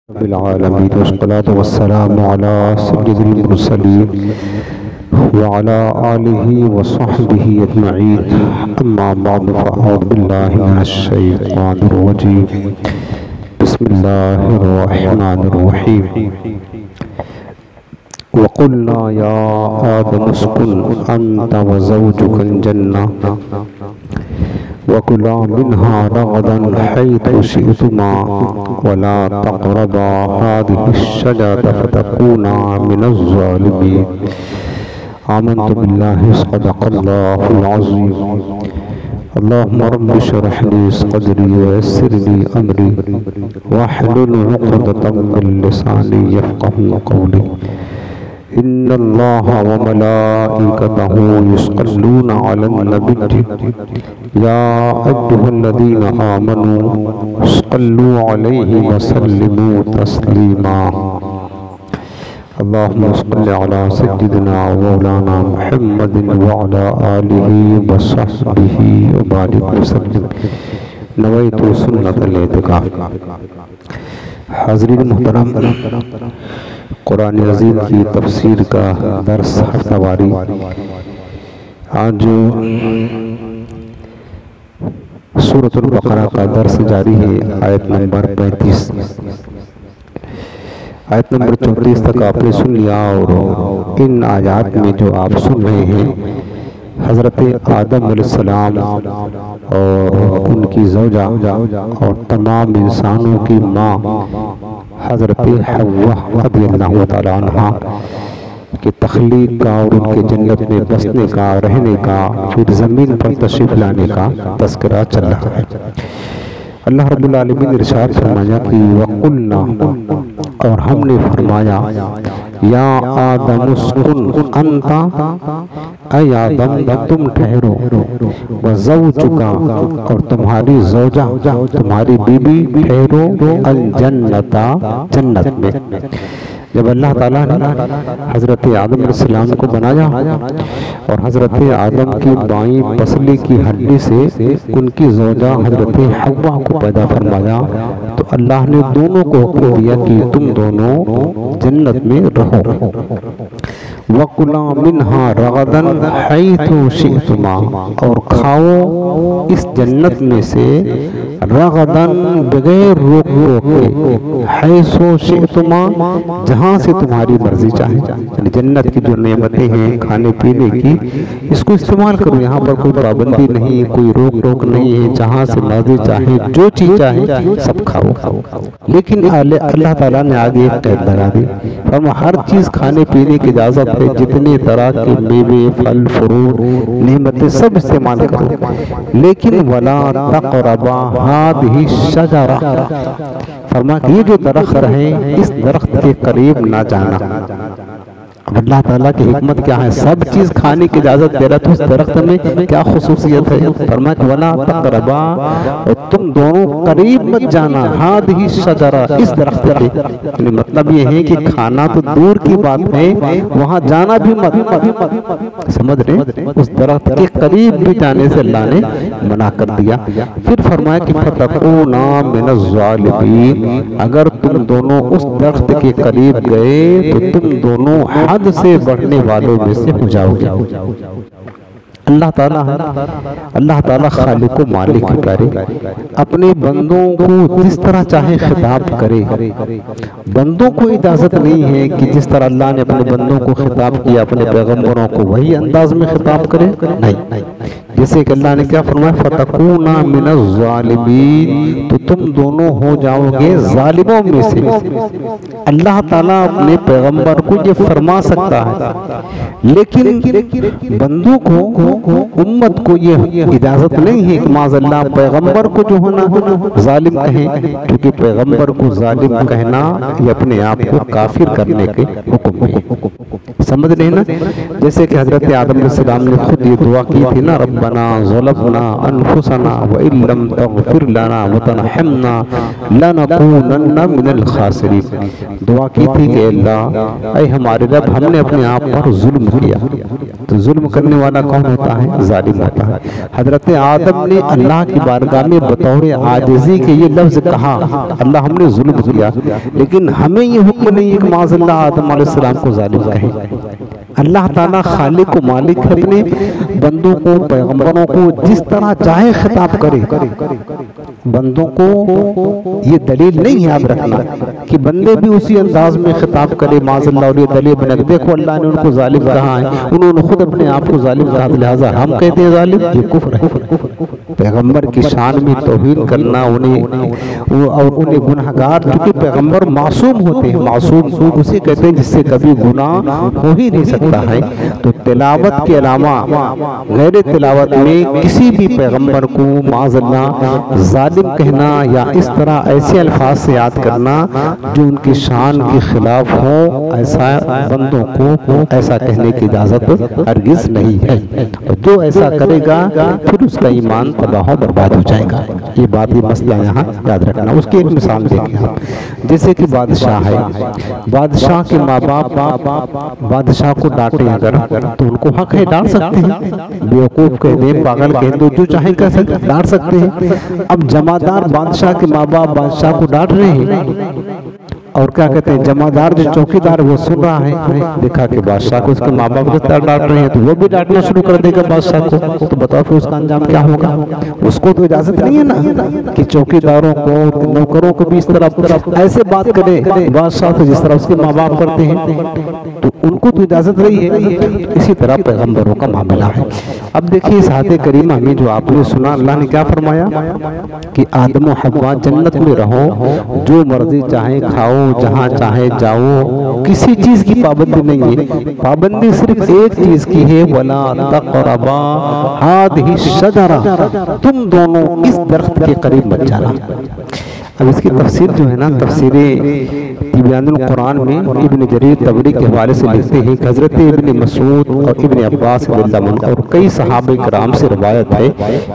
رب العالمين والصلاة والسلام على سيد المرسلين وعلى آله وصحبه أجمعين أما بعد فأعوذ بالله من الشيطان الرجيم بسم الله الرحمن الرحيم وقلنا يا آدم اسكن أنت وزوجك الجنة وكلا منها رغدا حيث شئتما ولا تقربا هذه الشجرة فتكونا من الظالمين آمنت بالله صدق الله العظيم اللهم رب اشرح لي صدري ويسر لي أمري واحلل عقدة من لساني يفقهوا قولي إن الله وملائكته يصلون على النبي يا أيها الذين آمنوا صلوا عليه وسلموا تسليما اللهم صل على سيدنا ومولانا محمد وعلى آله وصحبه وبارك وسلم نويت سنة الاعتكاف حاضرین محترم، قرآن عظیم کی تفسیر کا درس ہفتہ واری آج جو سورۃ البقرہ کا درس جاری ہے آیت نمبر 35 آیت نمبر 34 تک آپ نے سن لیا، اور ان آیات میں جو آپ سن رہے ہیں حضرت آدم علیہ السلام اور ان کی زوجہ اور تمام انسانوں کی ماں حضرت حوا رضی اللہ تعالی عنہ کی تخلیق کا اور ان کے جنت میں بسنے کا، رہنے کا، پھر زمین پر تشریف لانے کا تذکرہ چل رہا ہے۔ اللہ رب العالمین ارشاد فرمایا کہ وَقُلْنَا، اور ہم نے فرمایا یا آدم اسکن انتا، اے آدم تم ٹھہرو، وزوجکا، اور تمہاری زوجہ تمہاری بیوی ٹھہرو، الجنتا، جنت میں۔ جب اللہ تعالیٰ نے حضرت آدم علیہ السلام کو بنایا اور حضرت آدم کی بائیں پسلی کی ہڈی سے ان کی زوجہ حضرت حوا کو پیدا فرمایا، تو اللہ نے دونوں کو حکم دیا کہ تم دونوں جنت میں رہو۔ وَقُلَا مِنْهَا رَغَدًا حَيْثُ شِئْتُمَا، اور کھاؤ اس جنت میں سے رغدن بغیر روک کے، حیث شئتما، جہاں سے تمہاری مرضی چاہے، یعنی جنت کی جو نعمتیں ہیں کھانے پینے کی، اس کو استعمال کرو، یہاں پر کوئی پابندی نہیں، کوئی روک نہیں ہے، جہاں سے مرضی چاہے جو چیز چاہے سب کھاؤ۔ لیکن اللہ تعالیٰ نے آگے ایک قید لگا دی، فرمایا ہر چیز کھانے پینے کی اجازت ہے، جتنے طرح کے میوے، پھل، فروٹ، نعمتیں سب استعمال کرو، لیکن وَلَا تَقْرَبَا هَذِهِ الشَّجَرَةَ، فرمایا کہ یہ جو درخت ہے اس درخت کے قریب نہ جانا۔ اب اللہ تعالیٰ کی حکمت کیا ہے، سب چیز کھانے کی اجازت دے رہا، تو اس درخت میں کیا خصوصیت ہے؟ فرمایا کہ وَلَا تَقْرَبَا، اور تم دونوں قریب مت جانا، هَذِهِ الشَّجَرَةَ، اس درخت کے، یعنی مطلب یہ ہے کہ کھانا تو دور کی بات ہے، وہاں جانا بھی مت، سمجھ رہے، اس درخت کے قریب بھی جانے سے اللہ نے منع کر دیا۔ پھر فرمایا کہ فَتَكُونَا مِنَ الظَّالِمِينَ، اگر تم دونوں اس درخت کے قریب گئے تو تم دونوں حد سے بڑھنے والوں میں سے ہو جاؤ گے۔ اللہ تعالیٰ خالق و مالک کرے، اپنے بندوں کو جس طرح چاہے خطاب کرے۔ بندوں کو اجازت نہیں ہے کہ جس طرح اللہ نے اپنے بندوں کو خطاب کیا اپنے پیغمبروں کو وہی انداز میں خطاب کرے، نہیں، جیسے کہ اللہ نے کیا فرمایا فَتَكُونَا مِنَ الظَّالِمِينَ، تو تم دونوں ہو جاؤ گے ظالموں میں سے۔ اللہ تعالیٰ اپنے پیغمبر کو یہ فرما سکتا ہے، لیکن بندوں کو، امت کو یہ اجازت نہیں ہے کہ معاذ اللہ پیغمبر کو جو ہونا ظالم کہیں، کیونکہ پیغمبر کو ظالم کہنا یہ اپنے آپ کو کافر کرنے کے حکم ہے۔ سمجھ رہے نا؟ جیسے کہ حضرت آدم علیہ السلام نے خود یہ دعا کی تھی نا، ربنا ظلمنا انفسنا وان لم تغفر لنا وترحمنا لنکونن من الخاسرین، دعا کی تھی کہ اللہ اے ہمارے رب، ہم نے اپنے آپ پر ظلم کیا۔ تو ظلم کرنے والا کون ہوتا ہے؟ ظالم ہوتا ہے۔ حضرت آدم نے اللہ کی بارگاہ میں بطور عاجزی کے یہ لفظ کہا، اللہ ہم نے ظلم کیا، لیکن ہمیں یہ حکم نہیں ہے کہ معاذ اللہ آدم علیہ السلام کو ظالم کہیں۔ اللہ تعالیٰ خالق و مالک اپنے بندوں کو، پیغمبروں کو جس طرح چاہے خطاب کرے۔ بندوں کو یہ دلیل نہیں یاد رکھنا کہ بندے بھی اسی انداز میں خطاب کرے معاذ اللہ، اور یہ دلیل بنا کہ دیکھو اللہ نے ان کو ظالم کہا ہے، انہوں نے خود اپنے آپ کو ظالم کہا، لہٰذا ہم کہتے ہیں ظالم، یہ کفر ہے۔ پیغمبر کی شان میں توہین کرنا، اور انہیں گناہگار، چونکہ پیغمبر معصوم ہوتے ہیں، معصوم اسے کہتے ہیں جس سے کبھی گناہ ہو ہی نہیں سکتا ہے۔ تو تلاوت کے علاوہ غیر تلاوت میں کسی بھی پیغمبر کو معاذ اللہ ظالم کہنا یا اس طرح ایسے الفاظ سے یاد کرنا جو ان کی شان کے خلاف ہو، ایسا بندوں کو ایسا کہنے کی اجازت ہرگز نہیں ہے۔ اور جو ایسا کرے گا پھر اس کا ایمان تباہ و برباد ہو جائے گا۔ یہ بات، یہ مسئلہ یہاں یاد رکھنا۔ اس کی ایک مثال دیکھیں آپ، جیسے کہ بادشاہ ہے، بادشاہ کے ماں باپ بادشاہ کو ڈانٹے اگر تو ان کو حق ہے، ڈانٹ سکتے ہیں، بیوقوف کہہ دیں، پاگل کہہ دیں، جو چاہیں کہہ سکتے، ڈانٹ سکتے ہیں۔ اب جمعدار بادشاہ کے ماں باپ بادشاہ کو ڈانٹ رہے ہیں، اور کیا کہتے ہیں جمعدار جو چوکیدار وہ سن رہا ہے، دیکھا کہ بادشاہ کو اس کے ماں باپ کس طرح ڈانٹ رہے ہیں، تو وہ بھی ڈانٹنا شروع کر دے گا بادشاہ کو، تو بتاؤ پھر اس کا انجام کیا ہوگا؟ اس کو تو اجازت نہیں ہے نا کہ چوکیداروں کو، نوکروں کو بھی اس طرح ایسے بات کرے بادشاہ سے جس طرح اس کے ماں باپ کرتے ہیں، تو ان کو تو اجازت نہیں ہے۔ اسی طرح پیغمبروں کا معاملہ ہے۔ اب دیکھیے اس آیت کریمہ میں جو آپ نے سنا، اللہ نے کیا فرمایا کہ آدم و حوا جنت میں رہو، جو مرضی چاہے کھاؤ، جہاں چاہے جاؤ، کسی چیز کی پابندی نہیں ہے۔ پابندی صرف ایک چیز کی ہے، وَلَا تَقْرَبَا هَٰذِهِ الشَّجَرَةَ، تم دونوں اس درخت کے قریب مت جانا۔ اب اس کی تفسیر جو ہے نا، تفسیر تبیان القرآن میں ابن جریر طبری کے حوالے سے لکھتے ہیں کہ حضرت ابن مسعود اور ابن عباس رضی اللہ عنہ اور کئی صحابہ کرام سے روایت ہے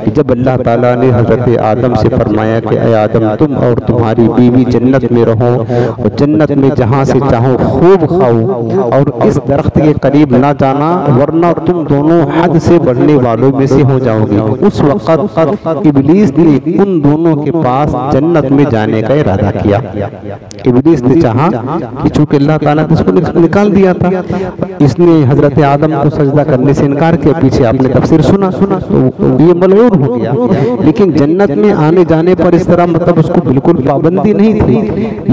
کہ جب اللہ تعالیٰ نے حضرت آدم سے فرمایا کہ اے آدم تم اور تمہاری بیوی جنت میں رہو، اور جنت میں جہاں سے چاہو خوب کھاؤ، اور اس درخت کے قریب نہ جانا ورنہ تم دونوں حد سے بڑھنے والوں میں سے ہو جاؤ گے، اس وقت ابلیس نے ان دونوں کے پاس جنت میں جانے کا ارادہ کیا۔ ابلیس نے چاہا کہ چونکہ اللہ تعالیٰ نے اس کو نکال دیا تھا، اس نے حضرت آدم کو سجدہ کرنے سے انکار کیا، پیچھے آپ نے تفسیر سنا، تو یہ ملعون ہو گیا۔ لیکن جنت میں آنے جانے پر اس طرح مطلب اس کو بالکل پابندی نہیں تھی،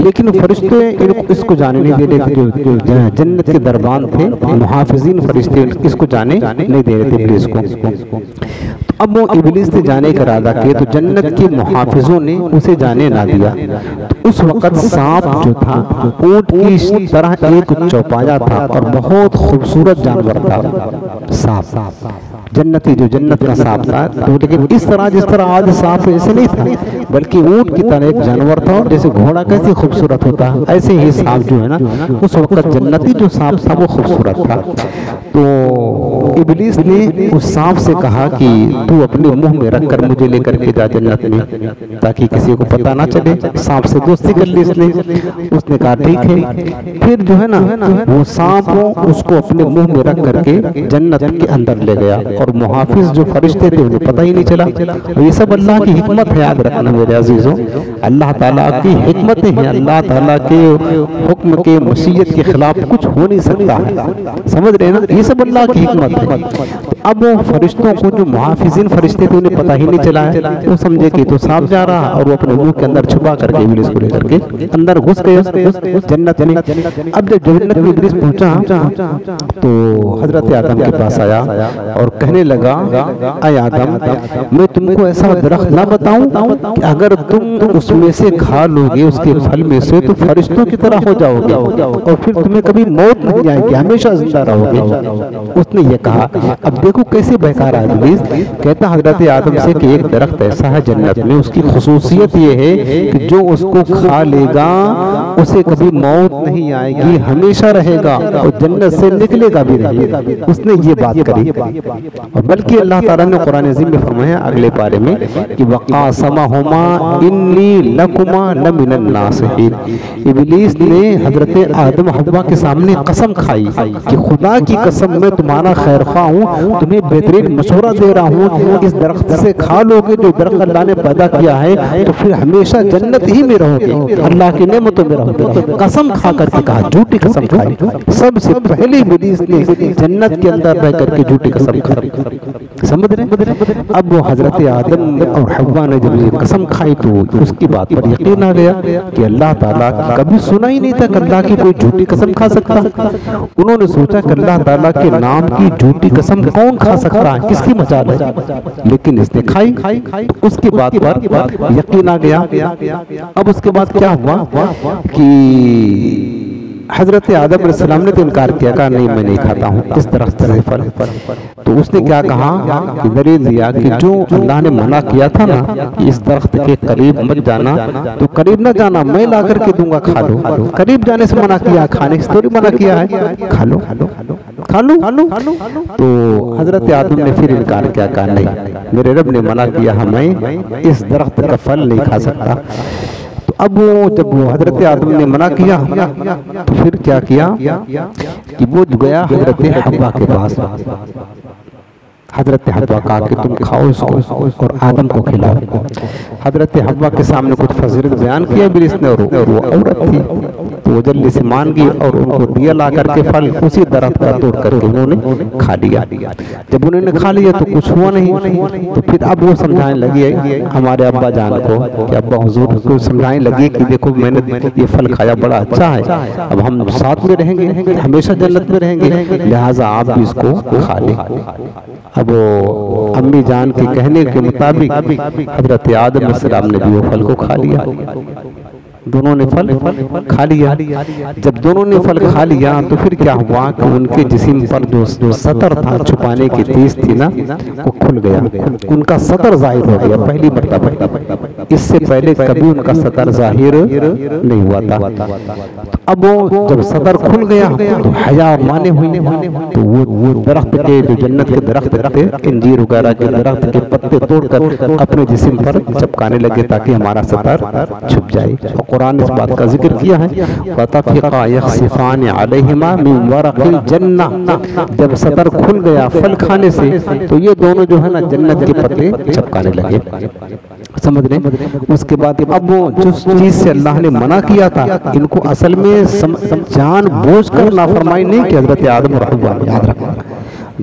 لیکن فرشتے اس کو جانے نہیں دے رہے تھے، جو جنت کے دربان تھے، محافظین فرشتے اس کو جانے نہیں دے رہے تھے ابلیس کو۔ اب وہ ابلیس نے جانے کا ارادہ کیا تو جنت کے محافظوں نے اسے جانے نہ دیا۔ تو اس وقت سانپ جو تھا اونٹ کی طرح ایک چوپایا تھا اور بہت خوبصورت جانور تھا سانپ، جنتی جو جنت کا سانپ تھا، تو لیکن اس طرح جس طرح آج سانپ ایسے نہیں تھا، بلکہ اونٹ کی طرح ایک جانور تھا، اور جیسے گھوڑا کیسے خوبصورت ہوتا ایسے ہی سانپ جو ہے نا، اس وقت جنتی جو سانپ تھا وہ خوبصورت تھا۔ تو ابلیس نے اس سانپ سے کہا کہ تو اپنے منہ میں رکھ کر مجھے لے کر کے جا جنت میں، تاکہ کسی کو پتہ نہ چلے۔ سانپ سے دوستی کر لی اس نے کہا ٹھیک ہے۔ پھر جو ہے نا وہ سانپ اس کو اپنے منہ میں رکھ کر کے جنت کے اندر لے گیا، اور محافظ جو فرشتے تھے انہیں پتہ ہی نہیں چلا۔ یہ سب اللہ کی حکمت ہے، یاد رکھنا میرے عزیزوں، اللہ تعالیٰ کی حکمتیں ہیں، اللہ تعالیٰ کے حکم کے مشیت کے خلاف کچھ ہو نہیں سکتا ہے، سمجھ رہے نا، یہ سب اللہ کی حکمت ہے۔ اب وہ فرشتوں کو جو محافظین فرشتے تھے انہیں پتہ ہی نہیں چلا ہے، وہ سمجھے کہ تو سانپ جا رہا، اور وہ اپنے منہ کے اندر چھپا کر کے ابلیس کو لے کر کے اندر گھس گئے جنت میں۔ اب جب جنت میں ابلیس پہنچا تو حضرت آدم کے پاس آیا اور کہنے لگا اے آدم میں تم کو ایسا درخت نہ بتاؤں کہ اگر تم اس میں سے کھا لو گے اس کے پھل میں سے تو فرشتوں کی طرح ہو جاؤ گے اور پھر تمہیں کبھی موت نہیں آئے گی ہمیشہ زندہ رہو گے۔ اس نے یہ کہا۔ اب دیکھو کیسے بہکار ہے ابلیس، کہتا حضرت آدم سے کہ ایک درخت ایسا ہے جنت میں اس کی خصوصیت یہ ہے کہ جو اس کو کھا لے گا اسے کبھی موت نہیں آئے گی ہمیشہ رہے گا اور جنت سے نکلے گا بھی نہیں۔ اس نے یہ بات کری اور بلکہ اللہ تعالیٰ نے قرآن عظیم میں فرمایا اگلے پارے میں کہ وَقَاسَمَهُمَا إِنِّي لَكُمَا لَمِنَ النَّاصِحِينَ۔ ابلیس نے حضرت آدم حوا کے سامنے قسم کھائی کہ خدا کی قسم میں تمہارا خیر خواہ ہوں، تمہیں بہترین مشورہ دے رہا ہوں، اس درخت سے کھا لو گے جو درخت اللہ نے پیدا کیا ہے تو پھر ہمیشہ جنت ہی میں رہو گے، اللہ کی نعمتوں میں رہو گے۔ قسم کھا کر کے کہا، جھوٹی قسم کھائی، سب سے پہلے ابلیس نے جنت کے اندر رہ کر کے جھوٹی قسم کھائی، سمجھ رہے؟ اب وہ حضرت آدم اور حوا نے جب یہ قسم کھائی تو اس کی بات پر یقین آ گیا کہ اللہ تعالیٰ کبھی سنا ہی نہیں تھا کہ اللہ کی کوئی جھوٹی قسم کھا سکتا۔ انہوں نے سوچا کہ اللہ تعالیٰ کے نام کی جھوٹی قسم کون کھا سکتا ہے، کس کی مجال ہے، لیکن اس نے کھائی تو اس کی بات پر یقین آ گیا۔ اب اس کے بعد کیا ہوا کہ حضرت آدم علیہ السلام نے تو انکار کیا، کہا نہیں میں نہیں کھاتا ہوں اس درخت سے پھل۔ تو اس نے کیا کہا کہ دلیل دیا کہ جو اللہ نے منع کیا تھا نا کہ اس درخت کے قریب مت جانا، تو قریب نہ جانا، میں لا کر کے دوں گا کھا لو۔ قریب جانے سے منع کیا، کھانے سے تھوڑی منع کیا ہے، کھا لو کھا لو۔ تو حضرت آدم نے پھر انکار کیا، کہا نہیں میرے رب نے منع کیا ہے، میں اس درخت کا پھل نہیں کھا سکتا۔ اب جب حضرت آدم نے منع کیا تو پھر کیا کیا کہ وہ گیا حضرت حوا کے پاس، حضرت حوا کہا کہ تم کھاؤ اس کو اور آدم کو کھلاؤ۔ حضرت حوا کے سامنے کچھ فضیلت بیان کیا ابلیس نے، اور وہ عورت تھی تو وہ جلدی سے مان گئی اور ان کو دیا لا کر کے پھل اسی درخت کا توڑ کر کے انہوں نے کھا لیا۔ جب انہوں نے کھا لیا تو کچھ ہوا نہیں، تو پھر اب وہ سمجھانے لگی ہمارے ابا جان کو کہ ابا حضور کو سمجھانے لگی کہ دیکھو میں نے یہ پھل کھایا بڑا اچھا ہے، اب ہم ساتھ میں رہیں گے، ہمیشہ جنت میں رہیں گے، لہٰذا آپ بھی اس کو کھا لیں۔ اب امی جان کے کہنے کے مطابق حضرت آدم علیہ السلام نے بھی وہ پھل کو کھا لیا، دونوں نے پھل کھا لیا۔ جب دونوں نے پھل کھا لیا تو پھر کیا ہوا کہ ان کے جسم پر جو سطر تھا چھپانے کی تیز تھی نا وہ کھل گیا، ان کا سطر ظاہر ہو گیا پہلی مرتبہ، اس سے پہلے کبھی ان کا سطر ظاہر نہیں ہوا تھا۔ اب وہ جب سطر کھل گیا تو حیا مانے ہوئی، تو وہ درخت کے جو جنت کے درخت تھے انجیر وغیرہ کے درخت کے پتے توڑ کر اپنے جسم پر چپکانے لگے تاکہ ہمارا سطر چھپ جائے۔ قرآن اس بات کا ذکر کیا ہے وَتَفِقَا يَخْصِفَانِ عَلَيْهِمَا مِنْ وَرَقِ الْجَنَّةِ، جب سطر کھل گیا پھل کھانے سے تو یہ دونوں جو ہے نا جنت کے پتے چپکانے لگے، سمجھ رہے؟ اس کے بعد اب وہ جس چیز سے اللہ نے منع کیا تھا ان کو اصل میں جان بوجھ کر نافرمانی نہیں کہ حضرت آدم اور حوا، یاد رکھنا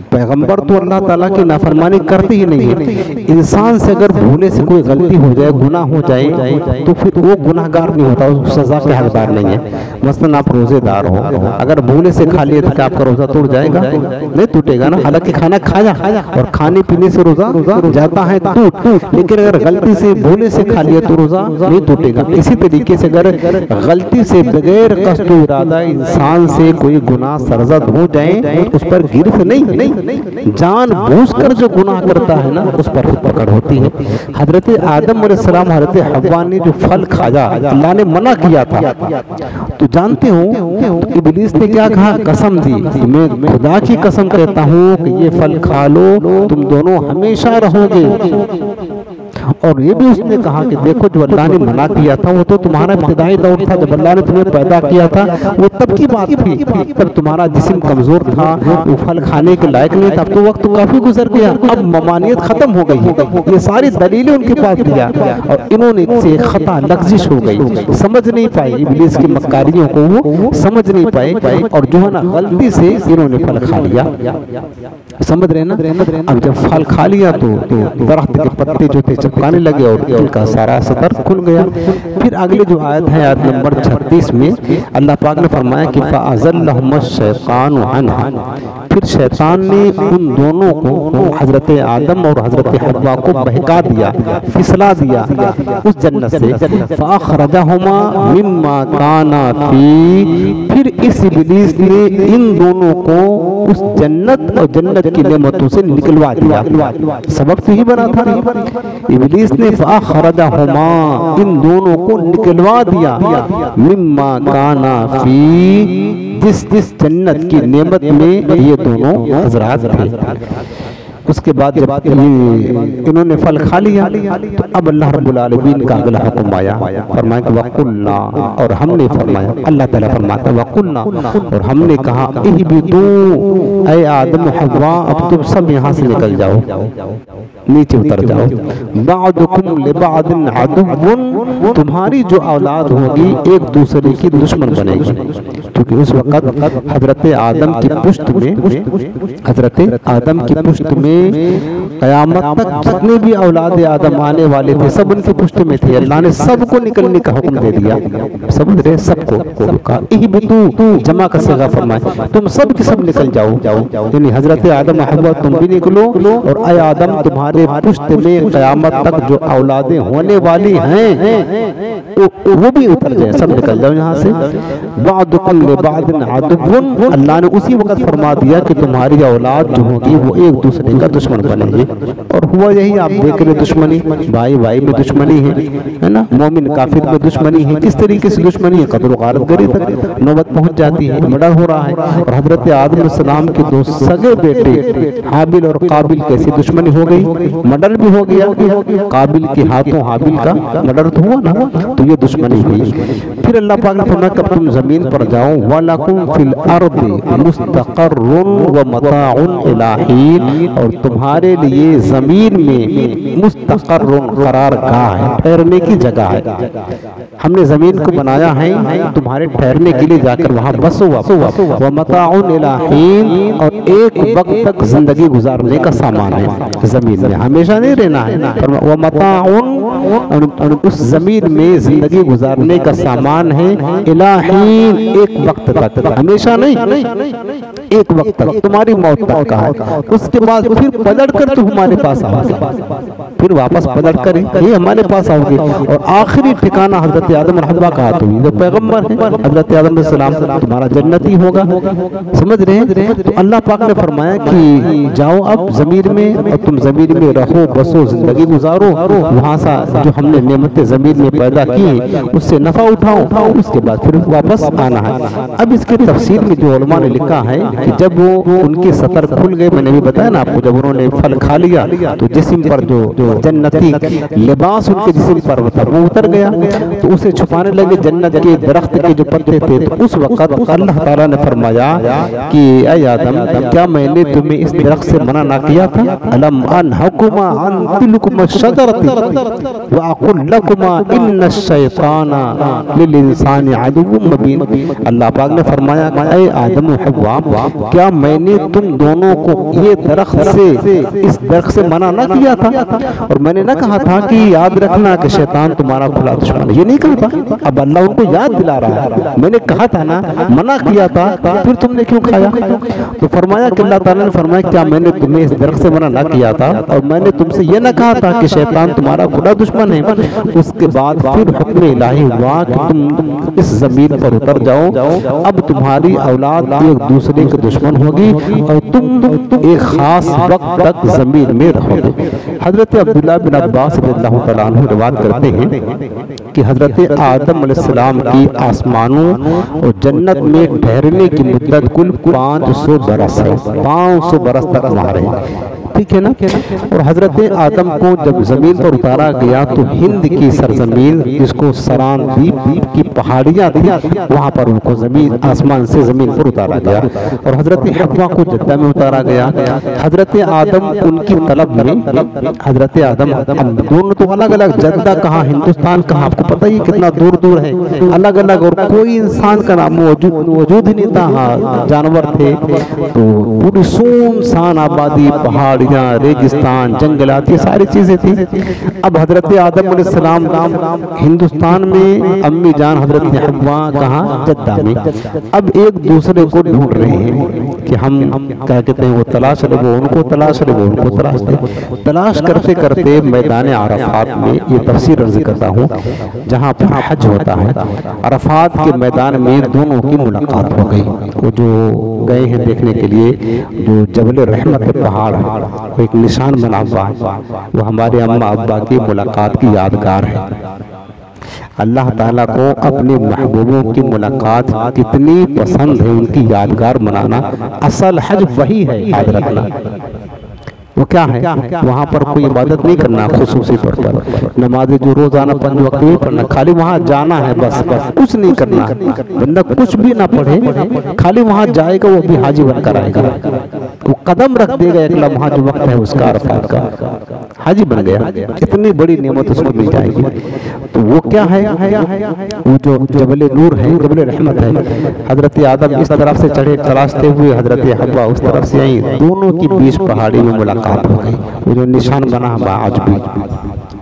پیغمبر تو اللہ تعالیٰ کی نافرمانی کرتے ہی نہیں ہے۔ انسان سے اگر بھولے سے کوئی غلطی ہو جائے، گناہ ہو جائے تو پھر وہ گناہگار نہیں ہوتا، اس سزا کے حقدار نہیں ہے۔ مثلا آپ روزے دار ہو، اگر بھولے سے کھا لیے تو کیا آپ کا روزہ ٹوٹ جائے گا؟ نہیں ٹوٹے گا نا، حالانکہ کھانا کھایا اور کھانے پینے سے روزہ جاتا ہے ٹوٹ، لیکن اگر غلطی سے بھولے سے کھا لیا تو روزہ نہیں ٹوٹے گا۔ اسی طریقے سے اگر غلطی سے بغیر قصد و ارادہ انسان سے کوئی گناہ سرزد ہو جائے اس پر گرفت نہیں، جان بوجھ کر جو گناہ کرتا ہے نا اس پر پکڑ ہوتی ہے۔ حضرت آدم علیہ السلام حضرت حوا نے جو پھل کھایا اللہ نے منع کیا تھا، تو جانتے ہو ابلیس نے کیا کہا؟ قسم دی، میں خدا کی قسم کہتا ہوں کہ یہ پھل کھا لو تم دونوں ہمیشہ رہو گے۔ اور یہ بھی اس نے کہا کہ دیکھو جو اللہ نے منع کیا تھا وہ تو تمہارا ابتدائی دور تھا، جب اللہ نے تمہیں پیدا کیا تھا وہ تب کی بات تھی، تب تمہارا جسم کمزور تھا، وہ پھل کھانے کے لائق نہیں تھا، اب تو وقت کافی گزر گیا، اب ممانعت ختم ہو گئی ہے۔ یہ ساری دلیلیں ان کے پاس دیا اور انہوں نے سے خطا لغزش ہو گئی، سمجھ نہیں پائے ابلیس کی مکاریوں کو، وہ سمجھ نہیں پائے اور جو ہے نا غلطی سے انہوں نے پھل کھا لیا، سمجھ رہے نا؟ اب جب پھل کھا لیا تو درخت کے پتے جو تھے چپکانے لگے اور ان کا سارا سطر کھل گیا۔ پھر اگلی جو آیت ہے آیت نمبر 36 میں اللہ پاک نے فرمایا کہ فَأَزَلَّهُمَ الشَّيْطَانُ عَنْهَا، پھر شیطان نے ان دونوں کو حضرت آدم اور حضرت حوا کو بہکا دیا، پھسلا دیا اس جنت سے۔ فَأَخْرَجَهُمَا مِمَّا كَانَا فِيهِ، پھر اس ابلیس نے ان دونوں کو اس جنت اور جنت کی نعمتوں سے نکلوا دیا۔ سبب تو ہی بنا تھا، ابلیس نے فَأَخْرَجَهُمَا ان دونوں کو نکلوا دیا، مِمَّا كَانَا فِيهِ جس جنت کی نعمت میں یہ دونوں حضرات تھے۔ اس کے بعد جب انہوں نے پھل کھا لیا تو اب اللہ رب العالمین کا اگلا حکم آیا، فرمایا کہ وَقُلْنَا، اور ہم نے فرمایا، اللہ تعالیٰ فرماتا ہے وَقُلْنَا، اور ہم نے کہا اِهْبِطُوا، اے آدم و حوا اب تم سب یہاں سے نکل جاؤ، نیچے اتر جاؤ، بَعْضُكُمْ لِبَعْضٍ عَدُوٌّ، تمہاری جو اولاد ہوگی ایک دوسرے کی دشمن بنے گی، کیونکہ اس وقت حضرت آدم کی پشت میں قیامت تک جتنے بھی اولاد آدم آنے والے تھے سب ان کی پشت میں تھے۔ اللہ نے سب کو نکلنے کا حکم دے دیا، سمجھ رہے، سب کو اِهْبِطُوا جمع کا صیغہ فرمائے، تم سب کی سب نکل جاؤ، یعنی حضرت آدم حوا تم بھی نکلو، اور اے آدم تمہارے پشت میں قیامت تک جو اولادیں ہونے والی ہیں وہ بھی اتر جائیں، سب نکل جاؤ یہاں سے۔ بَعْضُكُمْ لِبَعْضٍ عَدُوٌّ، اللہ نے اسی وقت فرما دیا کہ تمہاری اولاد جو ہوگی وہ ایک دوسرے کا دشمن بنے گی، اور ہوا یہی، آپ دیکھ رہے دشمنی، بھائی بھائی میں دشمنی ہے نا، مومن کافر میں دشمنی ہے، کس طریقے سے دشمنی ہے، قتل و غارت گری تک نوبت پہنچ جاتی ہے، مرڈر ہو رہا ہے۔ اور حضرت آدم علیہ السلام کے دو سگے بیٹے حابل اور قابل کیسی دشمنی ہو گئی، مرڈر بھی ہو گیا، قابل کے ہاتھوں حابل کا مرڈر تو ہوا نا، تو یہ دشمنی ہوئی۔ پھر اللہ پاک نے فرمایا کہ تم زمین پر جاؤ، وَلَكُمْ فِي الْأَرْضِ مُسْتَقَرٌّ وَمَتَاعٌ إِلَىٰ حِينٍ، اور تمہارے لیے زمین میں مستقر قرار گاہ ہے، ٹھہرنے کی جگہ ہے۔ ہم نے زمین کو بنایا ہے تمہارے ٹھہرنے کے لیے، جا کر وہاں بسو، وَمَتَاعٌ إِلَىٰ حِينٍ، اور ایک وقت تک زندگی گزارنے کا سامان ہے زمین میں، ہمیشہ نہیں رہنا ہے۔ وَمَتَاعٌ، اور اس زمین میں زندگی گزارنے کا سامان ہے، إِلَىٰ حِينٍ، ایک وقت تک، ہمیشہ نہیں، ایک وقت تک، تمہاری موت تک کا ہے۔ اس کے بعد پھر پلٹ کر تو ہمارے پاس آؤ گے، پھر واپس پلٹ کر یہ ہمارے پاس آؤ گے، اور آخری ٹھکانہ حضرت آدم اور حوا کا ہاتھ ہوئی، جو پیغمبر ہے حضرت آدم علیہ السلام، تمہارا جنتی ہوگا، سمجھ رہے ہیں۔ تو اللہ پاک نے فرمایا کہ جاؤ اب زمین میں، اور تم زمین میں رہو بسو، زندگی گزارو، وہاں سے جو ہم نے نعمتیں زمین میں پیدا کی ہیں اس سے نفع اٹھاؤ، اس کے بعد پھر واپس آنا ہے۔ اب اس کے تفسیر میں جو علماء نے لکھا ہے کہ جب وہ ان کے سطر کھل گئے، میں نے بھی بتایا نا آپ کو، جب انہوں نے پھل کھا لیا تو جسم پر جو جنتی لباس ان کے جسم پر وہ اتر گیا، تو اسے چھپانے لگے جنت کے درخت کے جو پتے تھے۔ تو اس وقت اللہ تعالیٰ نے فرمایا کہ اے آدم، کیا میں نے تمہیں اس درخت سے منع نہ کیا تھا؟ الم انہکما عن تلکما الشجرۃ واقل لکما ان الشیطان للانسان عدو مبین۔ اللہ پاک نے فرمایا کہ اے آدم و حوا، کیا میں نے تم دونوں کو یہ درخت سے، اس درخت سے منع نہ کیا تھا؟ اور میں نے نہ کہا تھا کہ یاد رکھنا کہ شیطان تمہارا کھلا دشمن ہے، یہ نہیں کہا تھا؟ اب اللہ ان کو یاد دلا رہا ہے، میں نے کہا تھا نا، منع کیا تھا، پھر تم نے کیوں کھایا؟ تو فرمایا کہ اللہ تعالیٰ نے فرمایا کیا میں نے تمہیں اس درخت سے منع نہ کیا تھا، اور میں نے تم سے یہ نہ کہا تھا کہ شیطان تمہارا کھلا دشمن ہے؟ اس کے بعد پھر حکم الہی ہوا کہ تم اس زمین پر اتر جاؤ، اب تمہاری اولاد ایک دوسرے کے دشمن ہوگی، اور تم ایک خاص وقت تک زمین میں رہو گے۔ حضرت عبداللہ بن عباس رضی اللہ تعالیٰ عنہ روایت کرتے ہیں کہ حضرت آدم علیہ السلام کی آسمانوں اور جنت میں ٹھہرنے کی مدت کل 500 برس ہے، 500 برس تک وہاں رہے، ٹھیک ہے نا۔ اور حضرت آدم کو جب زمین پر اتارا گیا تو ہند کی سرزمین، جس کو سران دیپ کی پہاڑیاں تھیں، وہاں پر ان کو زمین، آسمان سے زمین پر اتارا گیا، اور حضرت حوا کو جدہ میں اتارا گیا۔ حضرت آدم ان کی طلب میں، حضرت آدم دونوں تو الگ الگ، جدہ کہاں، ہندوستان کہاں، آپ کو پتہ ہی کتنا دور دور ہے، الگ الگ، اور کوئی انسان کا نام موجود ہی نہیں تھا، جانور تھے، تو پوری سنسان آبادی، پہاڑی پہاڑیاں، ریگستان، جنگلات، یہ ساری چیزیں تھیں۔ اب حضرت آدم علیہ السلام ہندوستان میں، امی جان حضرت حوا کہاں؟ جدہ میں۔ اب ایک دوسرے کو ڈھونڈ رہے ہیں کہ ہم کیا کہتے ہیں، وہ تلاش لے، وہ ان کو تلاش لے، وہ ان کو تلاش لے۔ تلاش کرتے کرتے میدان عرفات میں، یہ تفسیر عرض کرتا ہوں، جہاں پر حج ہوتا ہے، عرفات کے میدان میں دونوں کی ملاقات ہو گئی۔ وہ جو گئے ہیں دیکھنے کے لیے، جو جبل رحمت پہاڑ وہ ایک نشان بنا ہوا ہے، وہ ہمارے اماں ابا کی ملاقات کی یادگار ہے۔ اللہ تعالیٰ کو اپنے محبوبوں کی ملاقات کتنی پسند ہے، ان کی یادگار منانا اصل حج وہی ہے، یاد رکھنا۔ وہ کیا ہے؟ وہاں پر کوئی عبادت نہیں کرنا خصوصی طور پر، نماز جو روزانہ 5 وقت نہیں پڑھنا، خالی وہاں جانا ہے، بس کچھ نہیں کرنا۔ بندہ کچھ بھی نہ پڑھے، خالی وہاں جائے گا، وہ بھی حاجی بن کر آئے گا، وہ قدم رکھ دے گا ایک لمحہ جو وقت ہے اس کا عرفات کا، حاجی بن گیا۔ اتنی بڑی نعمت اس کو مل جائے گی۔ تو وہ کیا ہے؟ وہ جو جبل نور ہے، جبل رحمت ہے۔ حضرت آدم اس طرف سے چڑھے تلاشتے ہوئے، حضرت حوا اس طرف سے آئی، دونوں کی بیچ پہاڑی میں ملاقات ہو گئی۔ وہ جو نشان بنا ہوا آج بھی،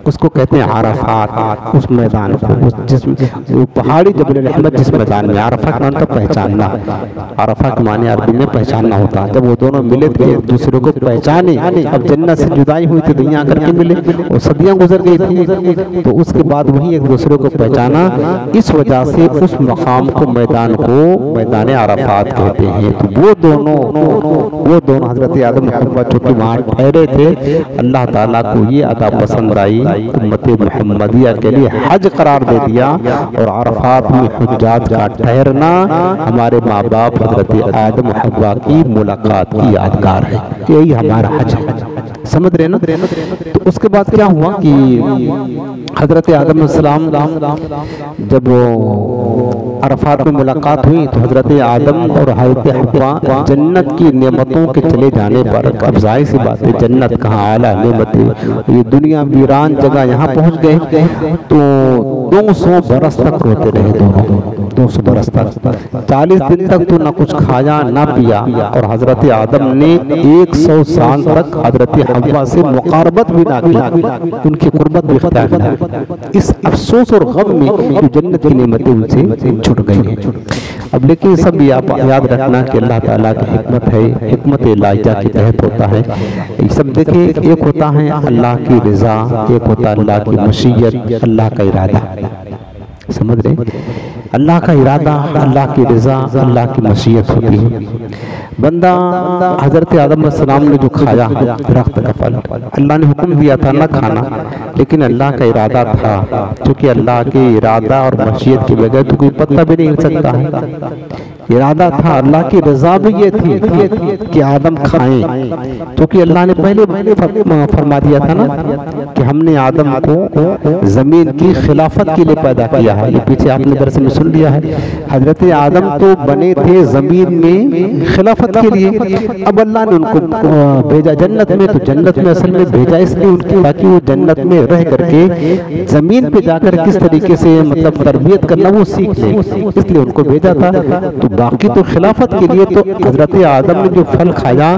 اس کو کہتے ہیں عرفات۔ اس میدان کو، جس پہاڑی جبل رحمت جس میدان میں، عرفہ کا معنی پہچاننا، عرفہ کے معنی عربی میں پہچاننا ہوتا ہے۔ جب وہ دونوں ملے تھے، ایک دوسرے کو پہچانے، اب جنت سے جدائی ہوئی تھی، دنیا کر کے ملے، وہ صدیاں گزر گئی تھی، تو اس کے بعد وہی ایک دوسرے کو پہچانا۔ اس وجہ سے اس مقام کو، میدان کو میدان عرفات کہتے ہیں۔ تو وہ دونوں حضرت آدم حوا چونکہ وہاں ٹھہرے تھے، اللہ تعالیٰ کو یہ ادا پسند آئی، امت محمدیہ کے لیے حج قرار دے دیا، اور عرفات میں حجاج کا ٹھہرنا ہمارے ماں باپ حضرت آدم حوا کی ملاقات کی یادگار ہے۔ یہی ہمارا حج ہے، سمجھ رہے نا؟ تو اس کے بعد کیا ہوا کہ حضرت آدم علیہ السلام جب عرفات میں ملاقات ہوئی، تو حضرت آدم اور حضرت حوا جنت کی نعمتوں کے چلے جانے پر، اب ظاہر سی بات ہے، جنت کہاں اعلیٰ نعمتیں، یہ دنیا ویران جگہ یہاں پہنچ گئے، تو 200 برس تک روتے رہے دونوں، 200 برس تک، 40 دن تک تو نہ کچھ کھایا نہ پیا، اور حضرت آدم نے 100 سال تک حضرت حوا سے مقاربت بھی نہ کی، ان کی قربت بھی اختیار نہ۔ اس افسوس اور غم میں جو جنت کی نعمتیں ان سے چھٹ گئی ہیں۔ اب لیکن سب یاد رکھنا کہ اللہ تعالیٰ کی حکمت ہے، حکمت الہیہ کے تحت ہوتا ہے۔ یہ سب دیکھیں، ایک ہوتا ہے اللہ کی رضا، ایک ہوتا ہے اللہ کی مشیت، اللہ کا ارادہ، سمجھ رہے؟ اللہ کا ارادہ، اللہ کی رضا، اللہ کی مشیت ہوتی ہے۔ بندہ حضرت آدم علیہ السلام نے جو کھایا درخت کا پھل، اللہ نے حکم دیا تھا نہ کھانا، لیکن اللہ کا ارادہ تھا، کیونکہ اللہ کے ارادہ اور مشیت کے بغیر تو کوئی پتہ بھی نہیں ہل سکتا ہے۔ ارادہ تھا، اللہ کی رضا بھی یہ تھی کہ آدم کھائیں، کیونکہ اللہ نے پہلے فرما دیا تھا نا کہ ہم نے آدم کو زمین کی خلافت کے لیے پیدا کیا ہے۔ یہ پیچھے آپ نے درس میں سن لیا ہے، حضرت آدم تو بنے تھے زمین میں خلافت کے لیے، اب اللہ نے ان کو بھیجا جنت میں، تو جنت میں اصل میں بھیجا اس لیے ان کی، تاکہ وہ جنت میں رہ کر کے زمین پہ جا کر کس طریقے سے مطلب تربیت کرنا وہ سیکھ لیں، اس لیے ان کو بھیجا تھا۔ تو باقی تو خلافت کے لیے تو حضرت آدم نے جو پھل کھایا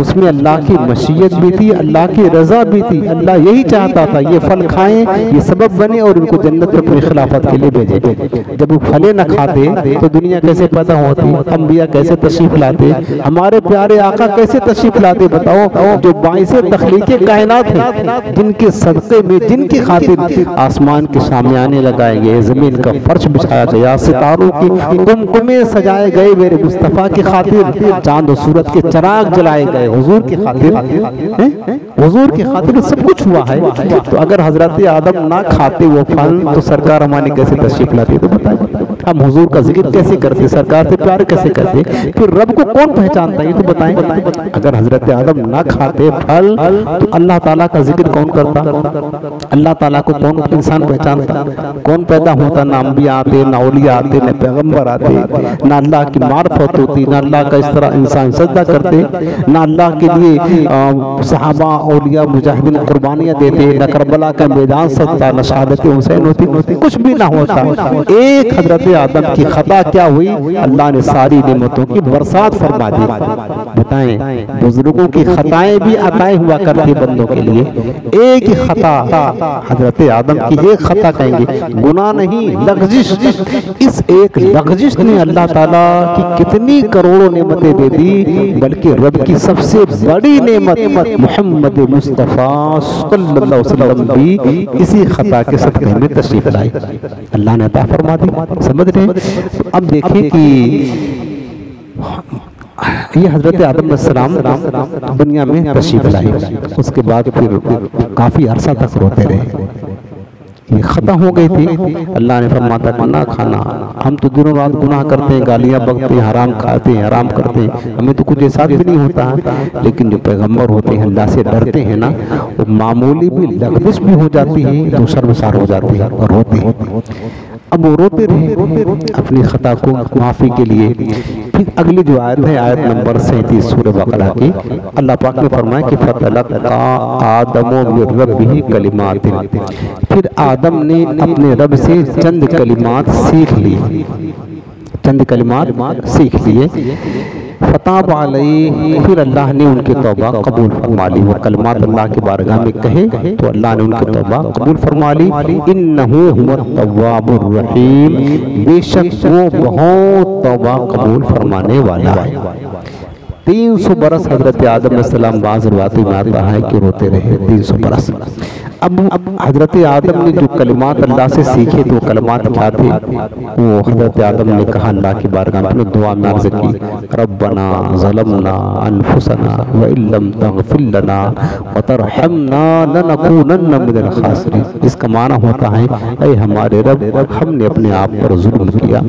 اس میں اللہ کی مشیت بھی تھی، اللہ کی رضا بھی تھی، اللہ یہی چاہتا تھا یہ پھل کھائیں، یہ سبب بنے اور ان کو جنت میں اپنی خلافت کے لیے بھیجے۔ جب وہ پھلے نہ کھاتے تو دنیا کیسے پیدا ہوتی، انبیاء کیسے تشریف لاتے، ہمارے پیارے آقا کیسے تشریف لاتے، بتاؤ، جو باعث تخلیق کائنات ہیں، جن کے صدقے میں، جن کی خاطر آسمان کے شامیانے لگائے گئے، زمین کا فرش بچھایا گیا، ستاروں کی قمقمے سجائے گئے میرے مصطفیٰ کی خاطر، چاند و سورج کے چراغ جلائے گئے حضور کی خاطر، حضور کی خاطر سب کچھ ہوا ہے۔ تو اگر حضرت آدم نہ کھاتے وہ پھل تو سرکار ہماری کیسے تشریف لاتے؟ تو بتائیں ہم حضور کا ذکر کیسے کرتے، سرکار سے پیار کیسے کرتے، پھر رب کو کون پہچانتا ہے؟ یہ تو بتائیں۔ اگر حضرت آدم نہ کھاتے پھل تو اللہ تعالیٰ کا ذکر کون کرتا، اللہ تعالیٰ کو کون انسان پہچانتا، کون پیدا ہوتا؟ نہ انبیاء آتے، نہ اولیاء آتے، نہ پیغمبر آتے، نہ اللہ کی معرفت ہوتی، نہ اللہ کا اس طرح انسان سجدہ کرتے، نہ اللہ کے لیے صحابہ اولیاء مجاہدین قربانیاں دیتے، نہ کربلا کا میدان سجتا، نہ شہادت حسین ہوتی، کچھ بھی نہ ہوتا۔ ایک حضرت آدم کی خطا کیا ہوئی؟ اللہ نے ساری نعمتوں کی برسات فرما دی۔ بتائیں بزرگوں کی خطائیں بھی عطائیں ہوا کرتی بندوں کے لیے، ایک ہی خطا حضرت آدم کی ایک خطا کہیں گے، گناہ نہیں، لغزش، اس ایک لغزش نے اللہ تعالیٰ کی کتنی کروڑوں نعمتیں دے دی، بلکہ رب کی سب سے بڑی نعمت محمد مصطفیٰ صلی اللہ علیہ وسلم بھی اسی خطا کے صدقے میں تشریف لائی، اللہ نے عطا فرما دی۔ سمجھ رہے ہیں؟ اب دیکھیں کہ یہ حضرت آدم علیہ السلام دنیا میں تشریف لائے، اس کے بعد پھر کافی عرصہ تک روتے رہے، یہ خطا ہو گئی تھی۔ اللہ نے فرماتا کہ نہ کھانا، ہم تو دنوں رات گناہ کرتے ہیں، گالیاں بکتے ہیں، حرام کھاتے ہیں، حرام کرتے ہیں، ہمیں تو کچھ احساس بھی نہیں ہوتا ہے، لیکن جو پیغمبر ہوتے ہیں اللہ سے ڈرتے ہیں نا، وہ معمولی بھی لغزش بھی ہو جاتی ہے تو شرمسار ہو جاتی ہے اور روتے ہیں۔ اب وہ روتے رہے اپنی خطا کو معافی کے لیے۔ پھر اگلی جو آیت ہے آیت نمبر 37 سورہ بقرہ کی، اللہ پاک نے فرمایا کہ فَتَلَقَّىٰ آدَمُ مِن رَّبِّهِ کَلِمَاتٍ، پھر آدم نے اپنے رب سے چند کلمات سیکھ لی، چند کلمات سیکھ لیے۔ فتاب علیہ، پھر اللہ نے ان کی توبہ قبول فرما لی، وہ کلمات اللہ کی بارگاہ میں کہے تو اللہ نے ان کی توبہ قبول فرما لی۔ انہو هو التواب الرحیم، بے شک وہ بہت توبہ قبول فرمانے والا ہے۔ 300 برس حضرت آدم علیہ السلام بعض روایتوں میں آتا ہے کہ روتے رہے 300 برس۔ اب حضرت آدم نے جو کلمات اللہ سے سیکھے تو کلمات کیا تھے؟ وہ حضرت آدم نے کہا اللہ کی بارگاہ میں دعا میں عرض کی، ربنا ظلمنا انفسنا وان لم تغفر لنا وترحمنا لنکونن من الخاسرین۔ اس کا معنی ہوتا ہے اے ہمارے رب، ہم نے اپنے آپ پر ظلم کیا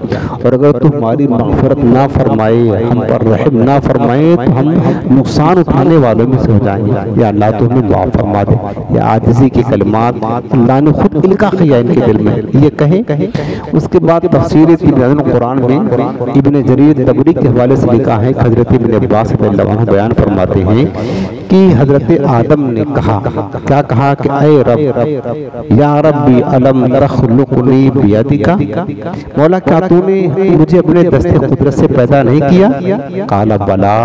اور اگر تو ہماری مغفرت نہ فرمائے، ہم پر رحم نہ فرمائے تو ہم نقصان اٹھانے والوں میں سے ہو جائیں گے، یا اللہ تو ہمیں معاف فرما دے۔ یا عاجزی کی کلمات اللہ نے خود القا کیا ان کے دل میں، یہ کہیں۔ اس کے بعد تفسیر تبیان قرآن میں ابن جریر طبری کے حوالے سے لکھا ہے، حضرت ابن عباس رضی اللہ عنہ بیان فرماتے ہیں کہ حضرت آدم نے کہا، کیا کہا کہ اے رب، یا ربی الم تخلقنی بیدک، مولا کیا تو نے مجھے اپنے دست قدرت سے پیدا نہیں کیا؟ قال بلا،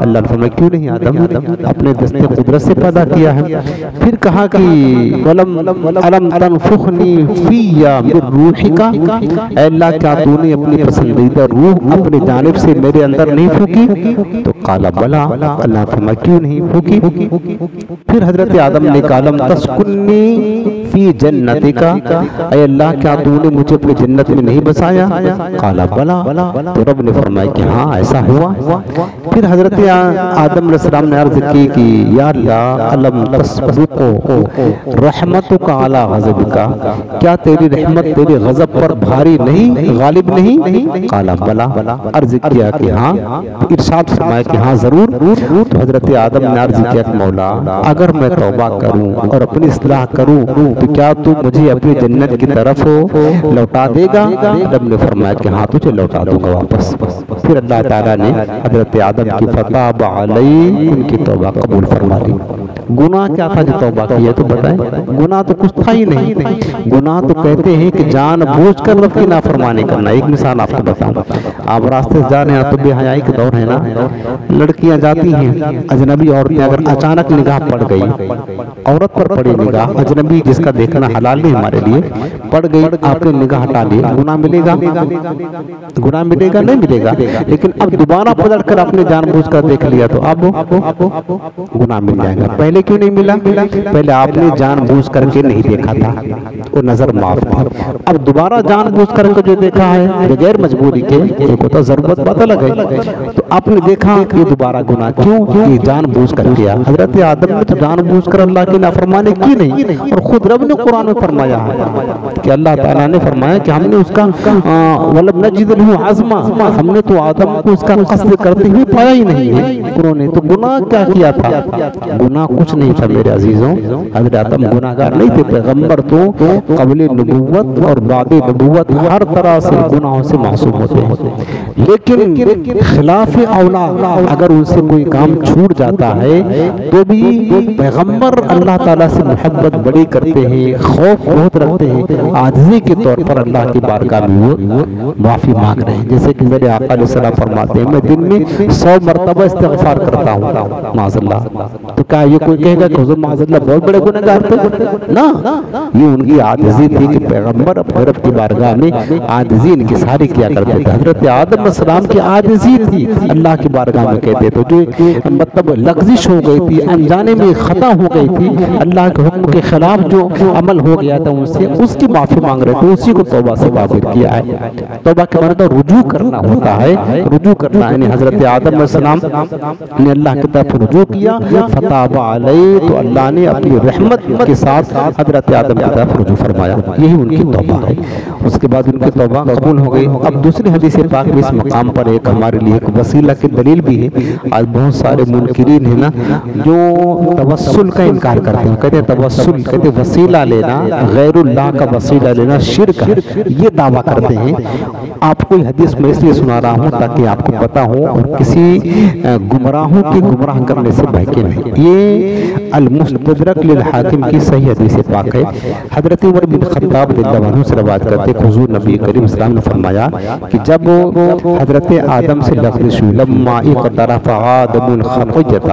اللہ نے فرمایا کیوں نہیں آدم، اپنے دست قدرت سے پیدا کیا ہے۔ پھر کہا کہ الم تنفخنی فی من روحک، اے اللہ کیا تو نے اپنی پسندیدہ روح اپنی جانب سے میرے اندر نہیں پھونکی؟ تو قال بلا، اللہ نے فرمایا کیوں نہیں پھونکی؟ پھر حضرت آدم نے کہا الم تسکنی فی جنتک، اے اللہ کیا تو نے مجھے اپنی جنت میں نہیں بسایا؟ قال بلا، تو رب نے فرمایا کہ ہاں ایسا ہوا۔ پھر حضرت آدم علیہ السلام نے عرض کی کہ یا اللہ الم تسبق رحمتک علی غضبک، کیا تیری رحمت تیری غضب پر بھاری نہیں، غالب نہیں؟ قال بلا، عرض کیا کہ ہاں، ارشاد فرمایا کہ ہاں ضرور۔ تو حضرت آدم نے عرض کیا کہ مولا اگر میں توبہ کروں اور اپنی اصلاح کروں تو کیا تو مجھے اپنی جنت کی طرف لوٹا دے گا؟ رب نے فرمایا کہ ہاں تجھے لوٹا دوں گا واپس۔ پھر اللہ تعالیٰ نے حضرت آدم کی فتاب علیہ، ان کی توبہ قبول فرما لی۔ گناہ کیا تھا جو توبہ کی ہے تو بتائیں؟ گناہ تو کچھ تھا ہی نہیں، گناہ تو کہتے ہیں کہ جان بوجھ کر رب کی نافرمانی کرنا۔ ایک مثال آپ کو بتاؤں، آپ راستے سے جا رہے ہیں تو بے حیائی کا دور ہے نا، لڑکیاں جاتی ہیں، اجنبی عورتیں اگر اچانک نگاہ پڑ گئی، عورت پر پڑی نگاہ، اجنبی جس کا دیکھنا حلال نہیں ہمارے لیے، پڑ گئی، آپ نے نگاہ ہٹا لی، گناہ ملے گا؟ گناہ ملے گا؟ نہیں ملے گا۔ لیکن اب دوبارہ پلٹ کر آپ نے جان بوجھ کر دیکھ لیا تو اب گناہ مل جائے گا۔ پہلے کیوں نہیں ملا؟ پہلے آپ نے جان بوجھ کر کے نہیں دیکھا تھا، وہ نظر معاف تھی۔ اب دوبارہ جان بوجھ کر کے جو دیکھا ہے بغیر مجبوری کے، ایک ہوتا ضرورت بات الگ ہے، تو آپ نے دیکھا کہ دوبارہ گناہ کیوں؟ یہ جان بوجھ کر کیا۔ حضرت آدم نے تو جان بوجھ کر اللہ کی نافرمانی کی نہیں، اور خود رب نے قرآن میں فرمایا ہے کہ اللہ تعالیٰ نے فرمایا کہ ہم نے اس کا وَلَمْ نَجِدْ لَهُ عَزْمًا، ہم نے تو آدم کو اس کا قصد کرتے ہوئے پایا ہی نہیں ہے۔ انہوں نے تو گناہ کیا کیا تھا؟ گناہ کچھ کچھ نہیں تھا میرے عزیزوں. حضرت آدم گناہگار نہیں تھے. پیغمبر تو قبل نبوت اور بعد نبوت ہر طرح سے گناہوں سے معصوم ہوتے ہیں, لیکن خلاف اولا اگر ان سے کوئی کام چھوٹ جاتا ہے تو بھی پیغمبر اللہ تعالیٰ سے محبت بڑی کرتے ہیں, خوف بہت رکھتے ہیں, عاجزی کے طور پر اللہ کی بارگاہ میں وہ معافی مانگ رہے ہیں. جیسے کہ میرے آقا علیہ السلام فرماتے ہیں میں دن میں 100 مرتبہ استغفار کرتا ہوں معاذ اللہ. تو کیا یہ کوئی کہے گا کہ حضور معاذ اللہ بہت بڑے گنہگار تھے؟ نا, یہ ان کی عاجزی تھی کہ پیغمبر اپنے رب کی بارگاہ میں عاجزی انکساری کیا کرتے تھے. حضرت آدم علیہ السلام کی عاجزی تھی اللہ کی بارگاہ میں کہتے تھے, جو مطلب لغزش ہو گئی تھی, انجانے میں خطا ہو گئی تھی, اللہ کے حکم کے خلاف جو عمل ہو گیا تھا ان سے, اس کی معافی مانگ رہے تھے, اسی کو توبہ سے معافی کیا ہے. توبہ کے معنی رجوع کرنا ہوتا ہے, رجوع کرنا. یعنی حضرت آدم علیہ السلام نے اللہ کی طرف رجوع کیا, فتاب علیہ, تو اللہ نے اپنی رحمت کے ساتھ حضرت آدم کی طرف رجوع فرمایا. یہی ان کی توبہ ہے. اس کے بعد ان کی توبہ قبول ہو گئی. اب دوسری حدیث پاک میں اس مقام پر ایک ہمارے لیے ایک وسیلہ کی دلیل بھی ہے. آج بہت سارے منکرین ہیں نا جو توسل کا انکار کرتے ہیں, کہتے ہیں توسل, کہتے ہیں وسیلہ لینا, غیر اللہ کا وسیلہ لینا شرک ہے, یہ دعویٰ کرتے ہیں. آپ کو یہ حدیث میں اس لیے سنا رہا ہوں تاکہ آپ کو پتا ہو اور کسی گمراہوں کی گمراہ کرنے سے بہکے نہیں. یہ المستدرک للحاکم کی صحیح حدیث پاک ہے. حضرت عمر بن خطاب رضی اللہ عنہ سے روایت کرتے ہیں حضور نبی کریم اسلام نے فرمایا کہ جب حضرت آدم سے لغزش ہوئی, لما اقترف آدم الخطیۃ,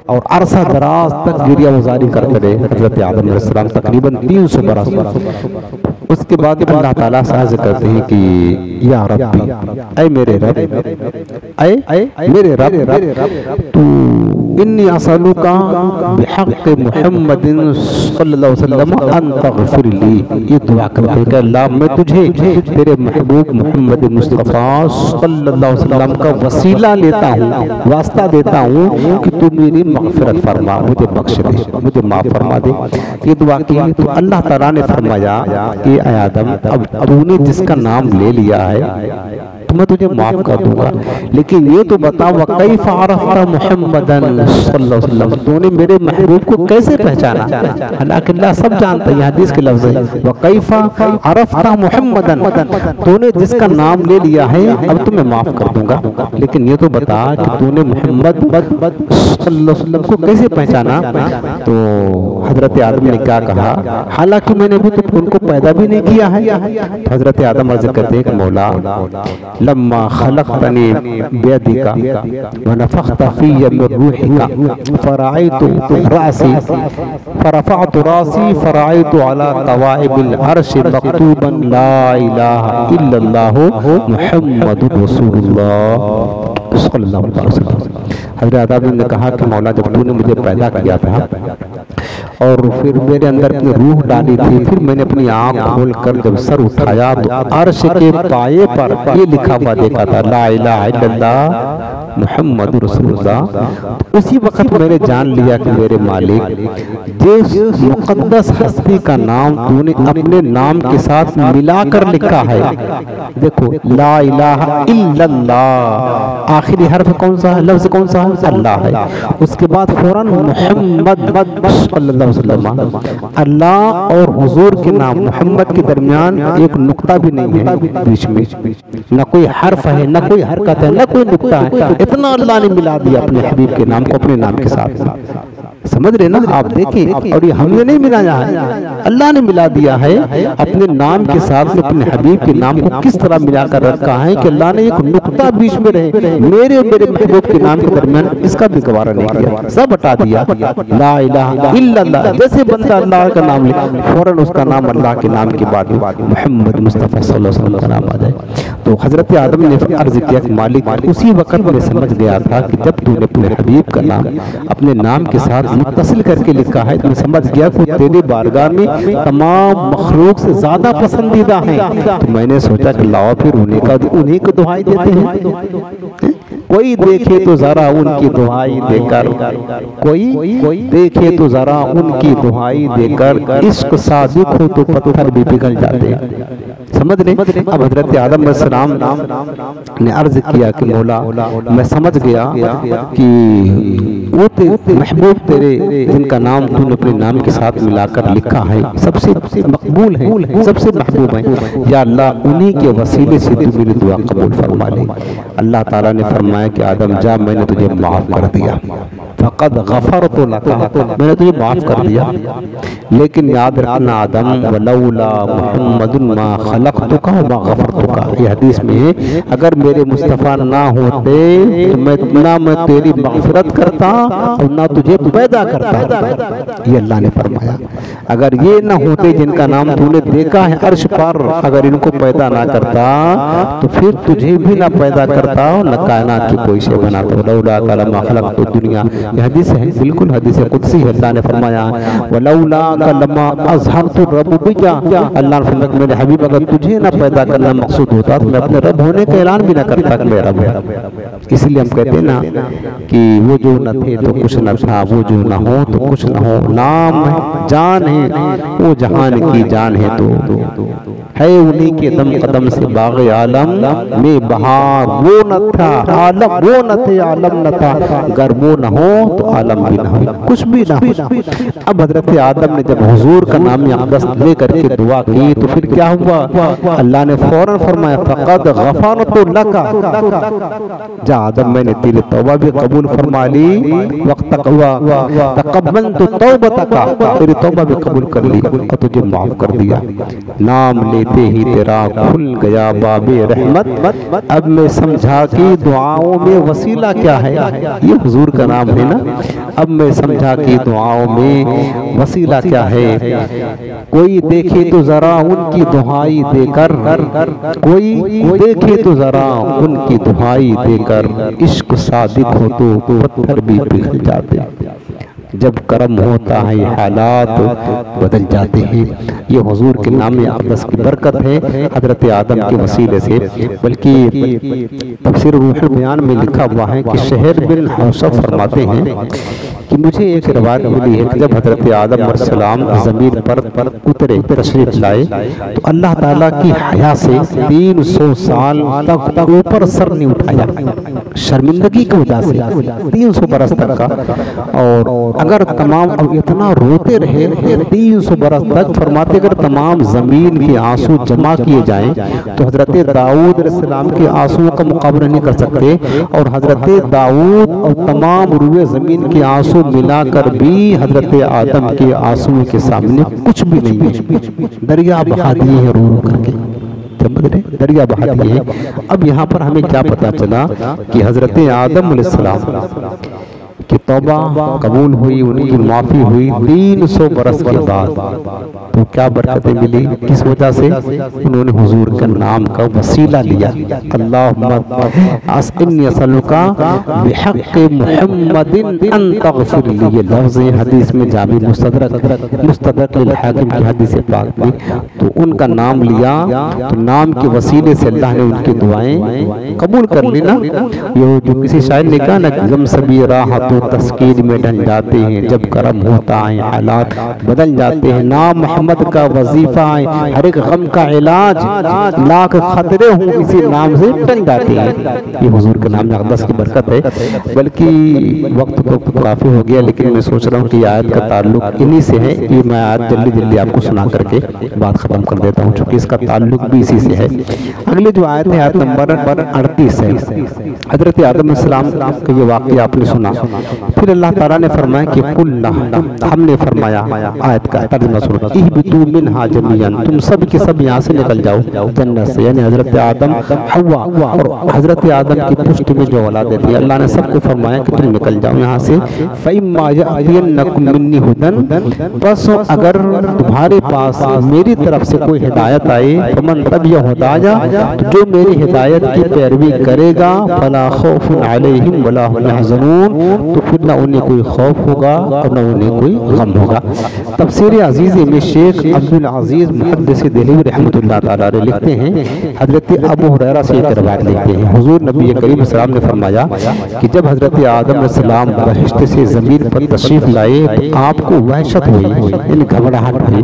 اور عرصہ دراز تک گریہ وزاری کرتے رہے حضرت آدم علیہ السلام, تقریباً 300 برس. اس کے بعد اللہ تعالیٰ سے عرض کرتے ہیں کہ یا ربی, اے میرے رب, اے میرے رب, تو انی اسألک بحق محمد صلی اللہ علیہ وسلم ان تغفر لی. یہ دعا کرتے ہیں کہ اللہ میں تجھے تیرے محبوب محمد مصطفیٰ صلی اللہ علیہ وسلم کا وسیلہ لیتا ہوں, واسطہ دیتا ہوں کہ تو میری مغفرت فرما, مجھے بخش دے, مجھے معاف فرما دے. یہ دعا کی تو اللہ تعالیٰ نے فرمایا کہ اے آدم, اب تو نے جس کا نام لے لیا ہے تو میں تجھے معاف کر دوں گا, لیکن یہ تو بتا وَكَيْفَ عَرَفْتَ مُحَمَّدًا صلی اللہ علیہ وسلم, تو نے میرے محبوب کو کیسے پہچانا؟ حالانکہ اللہ سب جانتا ہے, یہ حدیث کے لفظ ہے وَكَيْفَ عَرَفْتَ مُحَمَّدًا, تو نے جس کا نام لے لیا ہے اب تو میں معاف کر دوں گا, لیکن یہ تو بتا کہ تو نے محمد صلی اللہ علیہ وسلم کو کیسے پہچانا؟ تو حضرت آدم نے کیا کہا, حالانکہ میں نے ابھی تو ان کو پیدا بھی نہیں کیا ہے. تو حضرت آدم عرض کرتے ہیں کہ مولا, لما خلقتنی بیدک ونفخت فی من روحک فرعیت رأسی فرفعت رأسی فرعیت علی قوائب العرش مکتوبا لا الہ الا اللہ محمد رسول اللہ صلی اللہ علیہ وسلم. حضرت آدم نے کہا کہ مولا جب تو نے مجھے پیدا کیا تھا اور پھر میرے اندر اپنی روح ڈالی تھی, پھر میں نے اپنی آنکھ کھول کر جب سر اٹھایا تو عرش کے پائے پر یہ لکھا ہوا دیکھا تھا لا الہ الا اللہ محمد رسول اللہ. اسی وقت میں نے جان لیا کہ میرے مالک جس مقدس ہستی کا نام تو نے اپنے نام کے ساتھ ملا کر لکھا ہے, دیکھو لا الہ الا اللہ, آخری حرف کون سا ہے, لفظ کون سا ہے, اللہ ہے. اس کے بعد فوراً محمد صلی اللہ علیہ وسلم, اللہ اور حضور کے نام محمد کے درمیان ایک نقطہ بھی نہیں ہے بیچ میں, نہ کوئی حرف ہے, نہ کوئی حرکت ہے, نہ کوئی نقطہ ہے. اتنا اللہ نے ملا دیا اپنے حبیب کے نام کو اپنے نام کے ساتھ. سمجھ رہے نا آپ, دیکھیں, اور یہ ہم نے نہیں ملایا ہے, اللہ نے ملا دیا ہے اپنے نام کے ساتھ اپنے حبیب کے نام کو کس طرح ملا کر رکھا ہے کہ اللہ نے ایک نقطہ بیچ میں رہے میرے اور میرے محبوب کے نام کے درمیان, اس کا بھی گوارا نہیں کیا, سب ہٹا دیا لا الہ الا اللہ. جیسے بندہ اللہ کا نام لے فوراً اس کا نام اللہ کے نام کے بعد محمد مصطفیٰ صلی اللہ علیہ وسلم کا نام آ جائے. تو حضرت آدم نے عرض کیا کہ مالک, اسی وقت میں سمجھ گیا تھا کہ جب تو نے اپنے حبیب کا نام اپنے نام کے ساتھ متصل کر کے لکھا ہے تو میں سمجھ گیا کہ تیری بارگاہ میں تمام مخلوق سے زیادہ پسندیدہ ہیں. تو میں نے سوچا کہ لاؤ پھر انہیں کو دعائی دیتے ہیں. کوئی دیکھے تو ذرا ان کی دعائی دے کر, کوئی دیکھے تو ذرا ان کی دعائی دے کر, عشق صادق ہو تو پتھر بھی پگھل جاتے ہیں. سمجھ لیں. اب حضرت آدم علیہ السلام نے عرض کیا کہ مولا میں سمجھ گیا کہ وہ محبوب تیرے جن کا نام تو نے اپنے نام کے ساتھ ملا کر لکھا ہے سب سے مقبول ہے، سب سے محبوب ہے، یا اللہ انہی کے وسیلے سے تو میری دعا قبول فرما لے۔ اللہ تعالیٰ نے فرمایا کہ آدم جا، میں نے تجھے معاف کر دیا، فقد غفرت لک، میں نے تجھے معاف کر دیا، لیکن یاد رکھنا آدم ولولا محمد ما خلقتک وما غفرتک، یہ حدیث میں ہے اگر میرے مصطفیٰ نہ ہوتے تو نہ میں تیری مغفرت کرتا اور نہ تجھے پیدا کرتا۔ یہ اللہ نے فرمایا اگر یہ نہ ہوتے جن کا نام تو نے دیکھا ہے عرش پر، اگر ان کو پیدا نہ کرتا تو پھر تجھے بھی نہ پیدا کرتا نہ کائنات کی کوئی شے بناتا۔ ولولا ما خلقت الدنیا، یہ حدیث ہے، بالکل حدیث قدسی ہے، اللہ نے فرمایا ولولا لما اظہرت ربوبیہ، اللہ نے فرمایا کہ میرے حبیب اگر تجھے نہ پیدا کرنا مقصود ہوتا تو میں اپنے رب ہونے کا اعلان بھی نہ کرتا کہ میں رب ہوں۔ اس لیے ہم کہتے ہیں نا کہ وہ جو نہ تھے تو کچھ نہ تھا، وہ جو نہ ہو تو کچھ نہ ہو، نام جان ہے وہ جہان کی جان ہے تو ہے انہی کے دم قدم سے باغ عالم میں بہار، وہ نہ تھا عالم، وہ نہ تھے عالم نہ تھا، اگر وہ نہ ہو تو عالم بھی نہ ہو، کچھ بھی نہ ہو۔ اب حضرت آدم نے جب حضور کا نام اقدس لے کر کے دعا کی تو پھر کیا ہوا؟ اللہ نے فوراً فرمایا فقد غفرت لک، جا آدم میں نے تیری توبہ بھی قبول فرما لی، وقت تقبلت توبتک، تیری توبہ بھی قبول کر لی اور تجھے معاف کر دیا۔ نام لیتے ہی تیرا کھل گیا باب رحمت، اب میں سمجھا کہ دعاؤں میں وسیلہ کیا ہے، یہ حضور کا نام ہے نا، اب میں سمجھا کہ دعاؤں میں وسیلہ کیا ہے۔ کوئی دیکھے تو ذرا ان کی دعائی دے کر، کوئی دیکھے تو ذرا ان کی دعائی دے کر، عشق صادق ہو تو پتھر بھی پگھل جاتے، جب کرم ہوتا ہے حالات بدل جاتے ہیں۔ یہ حضور کے نام اقدس کی برکت ہے حضرت آدم کے وسیلے سے۔ بلکہ تفسیر روح البیان میں لکھا ہوا ہے کہ شہر بن حوشب فرماتے ہیں کہ مجھے ایک روایت ملی ہے کہ جب حضرت آدم علیہ السلام زمین پر اترے، تشریف لائے، تو اللہ تعالیٰ کی حیا سے 300 سال تک اوپر سر نہیں اٹھایا، شرمندگی کی وجہ سے 300 برس تک کا، اور اگر تمام اتنا روتے رہے 300 برس تک، فرماتے اگر تمام زمین کے آنسو جمع کیے جائیں تو حضرت داؤد علیہ السلام کے آنسو کا مقابلہ نہیں کر سکتے، اور حضرت داؤد اور تمام روئے زمین کے آنسو ملا کر بھی حضرت آدم کے آنسو کے سامنے کچھ بھی نہیں ہے، دریا بہا دیے ہیں رو رو کر کے، دریا بہا دیے ہیں۔ اب یہاں پر ہمیں کیا پتا چلا کہ حضرت آدم علیہ السلام کہ توبہ قبول ہوئی، ان کی معافی ہوئی 300 برس کے بعد، تو کیا برکتیں ملی؟ کس وجہ سے؟ انہوں نے حضور کا نام کا وسیلہ لیا۔ اللہم انی اسألک بحق محمد ان تغفر لی، یہ لفظ حدیث میں جامع مستدرک للحاکم کی حدیث پاک میں، تو ان کا نام لیا، تو نام کے وسیلے سے اللہ نے ان کی دعائیں قبول کر لی نا۔ یہ جو کسی شاعر نے کہا نا غم سبھی راحت و تسکین میں ڈھل جاتے ہیں، جب کرم ہوتا ہے حالات بدل جاتے ہیں، نام محمد کا وظیفہ ہے، ہر ایک غم کا علاج، لاکھ خطرے ہوں اسی نام سے ٹل جاتے ہیں۔ یہ حضور کے نام اقدس کی برکت ہے۔ بلکہ وقت تو کافی ہو گیا، لیکن میں سوچ رہا ہوں کہ آیت کا تعلق انہی سے ہے، یہ میں آیت جلدی آپ کو سنا کر کے بات ختم کر دیتا ہوں، چونکہ اس کا تعلق بھی اسی سے ہے۔ اگلی جو آیت ہے آیت نمبر 38 ہے، حضرت آدم علیہ السلام کا یہ واقعہ آپ نے سنا، پھر اللہ تعالیٰ نے فرمایا کہ قُلْنَا، ہم نے فرمایا، آیت کا ترجمہ سنو، اِهْبِطُوا مِنْهَا جَمِيعًا، تم سب کے سب یہاں سے نکل جاؤ جنت سے، یعنی حضرت آدم، حوا اور حضرت آدم کی پشت میں جو اولاد تھی، اللہ نے سب کو فرمایا کہ تم نکل جاؤ یہاں سے۔ فَإِمَّا يَأْتِيَنَّكُم مِّنِّي هُدًى، بس اگر تمہارے پاس میری طرف سے کوئی ہدایت آئے، فَمَن تَبِعَ هُدَايَ، جو میری ہدایت کی پیروی کرے گا، فَلَا خَوْفٌ عَلَيْهِمْ وَلَا هُمْ يَحْزَنُونَ، تو پھر نہ انہیں کوئی خوف ہوگا اور نہ انہیں کوئی غم ہوگا۔ تفسیر عزیز میں شیخ عبدالعزیز محدث دہلوی رحمۃ اللہ تعالیٰ علیہ لکھتے ہیں، حضرت ابو ہریرہ سے ایک روایت لکھتے ہیں، حضور نبی کریم صلی اللہ علیہ وسلم نے فرمایا کہ جب حضرت آدم علیہ السلام بہشت سے زمین پر تشریف لائے تو آپ کو وحشت ہوئی، یعنی گھبراہٹ ہوئی،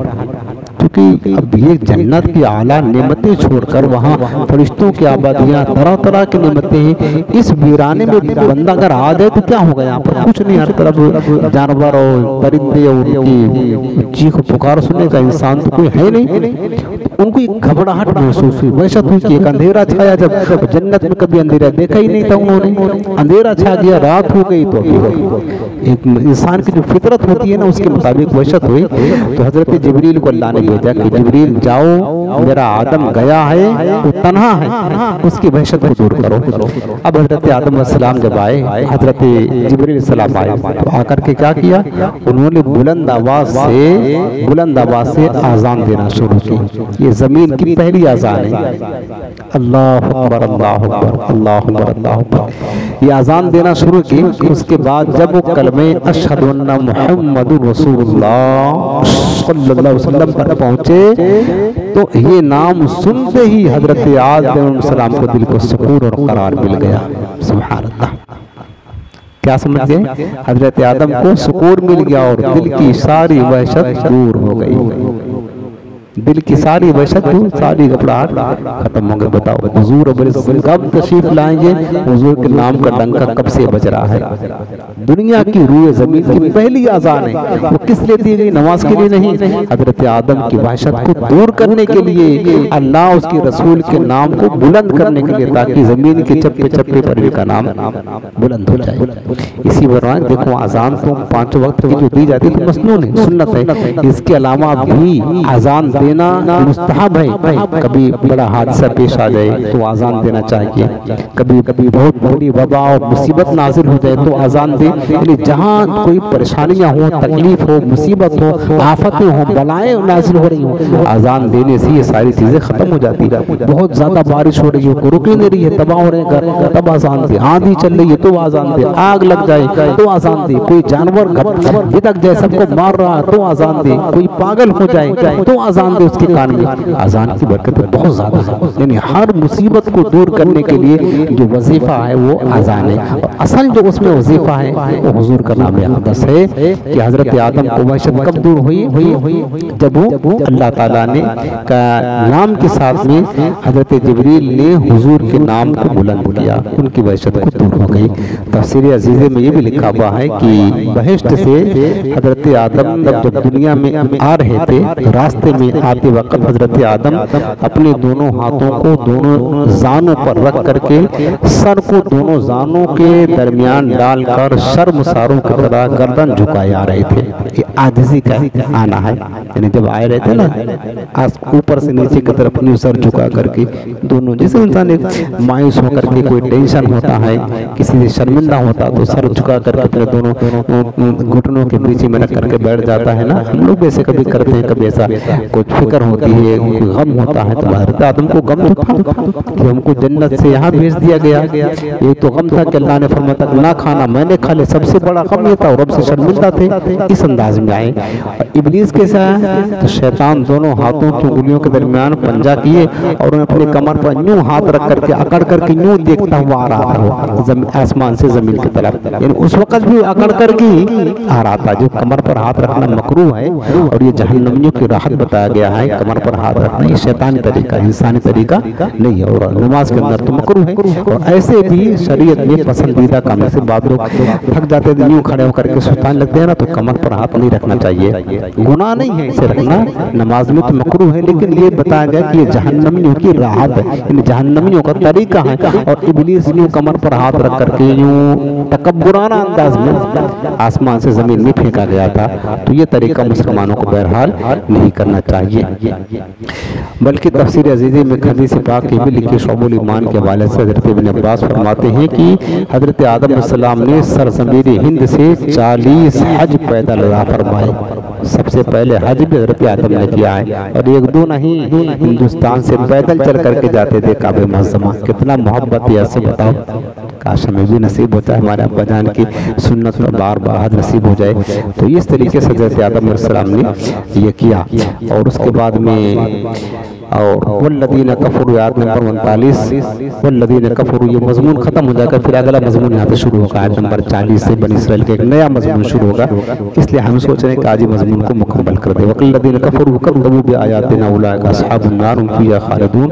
کیونکہ اب یہ جنت کی اعلیٰ نعمتیں چھوڑ کر وہاں فرشتوں کی آبادیاں، طرح طرح کی نعمتیں ہیں، اس ویرانے میں بندہ اگر آ جائے تو کیا ہوگا؟ یہاں پر کچھ نہیں، ہر طرف جانور اور پرندے اور ان کی چیخ پکار سننے کا انسان تو کوئی ہے نہیں۔ ان کو ایک گھبراہٹ محسوس ہوئی، وحشت ہوئی کہ ایک اندھیرا چھایا، جب جنت میں کبھی اندھیرا دیکھا ہی نہیں تھا انہوں نے، اندھیرا چھا گیا، رات ہو گئی تو ایک انسان کی جو فطرت ہوتی ہے نا اس کے مطابق وحشت ہوئی۔ تو حضرت جبریل کو اللہ نے بھیجا کہ جبریل جاؤ، میرا آدم گیا ہے، وہ تنہا ہے، اس کی وحشت کو دور کرو۔ اب حضرت آدم علیہ السلام جب آئے، حضرت جبریل السلام آئے تو آ کر کے کیا کیا؟ انہوں نے بلند آواز سے آذان دینا شروع کی۔ یہ زمین کی پہلی آذان ہے، اللہ اکبر اللہ اکبر اللہ اکبر اللہ اکبر، یہ آذان دینا شروع کی۔ اس کے بعد جب وہ کلمہ اشہد ان محمد رسول اللہ صلی اللہ علیہ وسلم پر پہنچے تو یہ نام سنتے ہی حضرت آدم علیہ السلام کو دل کو سکون اور قرار مل گیا۔ سبحان اللہ، کیا سمجھ گئے؟ حضرت آدم کو سکون مل گیا اور دل کی ساری وحشت دور ہو گئی، دل کی ساری وحشت ساری گھبراہٹ ختم ہو گئی۔ بتاؤ حضور کب تشریف لائیں گے؟ حضور کے نام کا ڈنکا کب سے بج رہا ہے؟ دنیا کی روئے زمین کی پہلی آذان ہے، وہ کس لیے دی گئی؟ نماز کے لیے نہیں، حضرت آدم کی وحشت کو دور کرنے کے لیے، اللہ اس کے رسول کے نام کو بلند کرنے کے لیے، تاکہ زمین کے چپے چپے پر بھی کا نام بلند ہو جائے۔ اسی برآں دیکھو آذان تو 5 وقت کی جو دی جاتی ہے تو مسنون ہے، سنت ہے، اس کے علاوہ بھی آذان دینا مستحب ہے۔ کبھی بڑا حادثہ پیش آ جائے تو آذان دینا چاہیے، کبھی بہت بڑی وبا اور مصیبت نازل ہو جائے تو آذان دے، یعنی جہاں کوئی پریشانیاں ہوں، تکلیف ہو، مصیبت ہو، آفتیں ہوں، بلائیں نازل ہو رہی ہوں، آذان دینے سے یہ ساری چیزیں ختم ہو جاتی ہیں۔ بہت زیادہ بارش ہو رہی ہے، کوئی رک نہیں رہی ہے، تباہ ہو رہے ہیں گھر، تب آذان دے، آندھی چل رہی ہے تو آذان دے، آگ لگ جائے تو آذان دے، کوئی جانور بھٹک جائے سب کو مار رہا تو آذان دے، کوئی پاگل ہو جائے تو آذان دے اس کے کان میں۔ آذان کی برکت بہت زیادہ ہے، یعنی ہر مصیبت کو دور کرنے کے لیے جو وظیفہ ہے وہ آذان ہے، اور اصل جو اس میں وظیفہ ہے وہ حضور کا نام اقدس ہے کہ حضرت آدم کو وحشت کب دور ہوئی؟ جب وہ اللہ تعالیٰ نے نام کے ساتھ میں حضرت جبریل نے حضور کے نام کو بلند کیا، ان کی وحشت کو دور ہو گئی۔ تفسیر عزیزہ میں یہ بھی لکھا ہوا ہے کہ بہشت سے حضرت آدم جب دنیا میں آ رہے تھے، راستے میں آتے وقت حضرت آدم اپنے دونوں ہاتھوں کو دونوں زانوں پر رکھ کر کے سر کو دونوں زانوں کے درمیان ڈال کر شرمساروں کی طرح گردن جھکائے آ رہے تھے۔ یہ عاجزی کا آنا ہے، یعنی جب آئے رہے تھے نا اوپر سے نیچے کی طرف اپنی سر جھکا کر کے دونوں، جیسے انسان ایک مایوس ہو کر کے کوئی ٹینشن ہوتا ہے، کسی سے شرمندہ ہوتا تو سر جھکا کر کے اپنے دونوں گھٹنوں کے بیچ میں رکھ کر کے بیٹھ جاتا ہے نا، ہم لوگ ایسے کبھی کرتے ہیں، کبھی ایسا کچھ فکر ہوتی ہے، کوئی غم ہوتا ہے تو حضرت آدم کو غم تو تھا کہ ہم کو جنت سے یہاں بھیج دیا گیا، یہ تو غم تھا کہ اللہ نے فرمایا تھا نہ کھانا، میں نے کھا لے، سب سے بڑا غم یہ تھا، اور رب سے شرمندہ تھے، اس انداز میں آئے۔ ابلیس کیسا ہے؟ تو شیطان دونوں ہاتھوں کی انگلیوں کے درمیان پنجہ کیے اور انہیں اپنے کمر پر یوں ہاتھ رکھ کر کے اکڑ کر کے یوں دیکھتا ہوا آ رہا تھا آسمان سے زمین کی طرف، یعنی اس وقت بھی اکڑ کر کے آ رہا تھا۔ جو کمر پر ہاتھ رکھنا مکروہ ہے اور یہ جہنمیوں کی راحت بتایا گیا ہے، کمر پر ہاتھ رکھنا یہ شیطانی طریقہ، انسانی طریقہ نہیں ہے، اور نماز کے اندر تو مکروہ ہے۔ اور ایسے بھی شریعت میں پسندیدہ کام، سے بعض لوگ تھک جاتے ہیں یوں کھڑے ہو کر کے سستانے لگتے ہیں نا، تو کمر پر ہاتھ نہیں رکھنا چاہیے، گناہ نہیں ہے اسے رکھنا، نماز میں تو مکروہ ہے، لیکن یہ بتایا گیا کہ یہ جہنمیوں کی راحت ہے، یعنی جہنمیوں کا طریقہ ہے۔ اور ابلیس یوں کمر پر ہاتھ رکھ کر کے یوں تکبرانہ انداز میں آسمان سے زمین میں پھینکا گیا تھا، تو یہ طریقہ مسلمانوں کو بہرحال نہیں کرنا چاہیے۔ بلکہ تفسیر عزیزی میں حدیث پاک کی بھی لکھی شعب الایمان کے حوالے سے حضرت ابن عباس فرماتے ہیں کہ حضرت آدم علیہ السلام نے سرزمین ہند سے 40 حج پیدل ادا فرمائے، سب سے پہلے حج بھی حضرت آدم نے کیا ہے، اور ایک دو نہیں، ہندوستان سے پیدل چل کر کے جاتے تھے کعبہ معظمہ۔ کتنا محبت ہے ایسے بتاؤ، کاش ہمیں بھی نصیب ہوتا ہے ہمارے ابا جان کی سنت پر بار بار نصیب ہو جائے۔ تو اس طریقے سے حضرت آدم علیہ السلام نے یہ کیا، اور اس کے بعد میں اور والذین کفروا آیت نمبر 39 والذین کفروا، یہ مضمون ختم ہو جائے گا، پھر اگلا مضمون یہاں سے شروع ہوگا آیت نمبر 40 سے بنی اسرائیل کا ایک نیا مضمون شروع ہوگا، اس لیے ہم سوچ رہے ہیں کہ آج مضمون کو مکمل کر دیں۔ والذین کفروا کذبوا بآیاتنا اولئک اصحاب النار هم فیہا خالدون،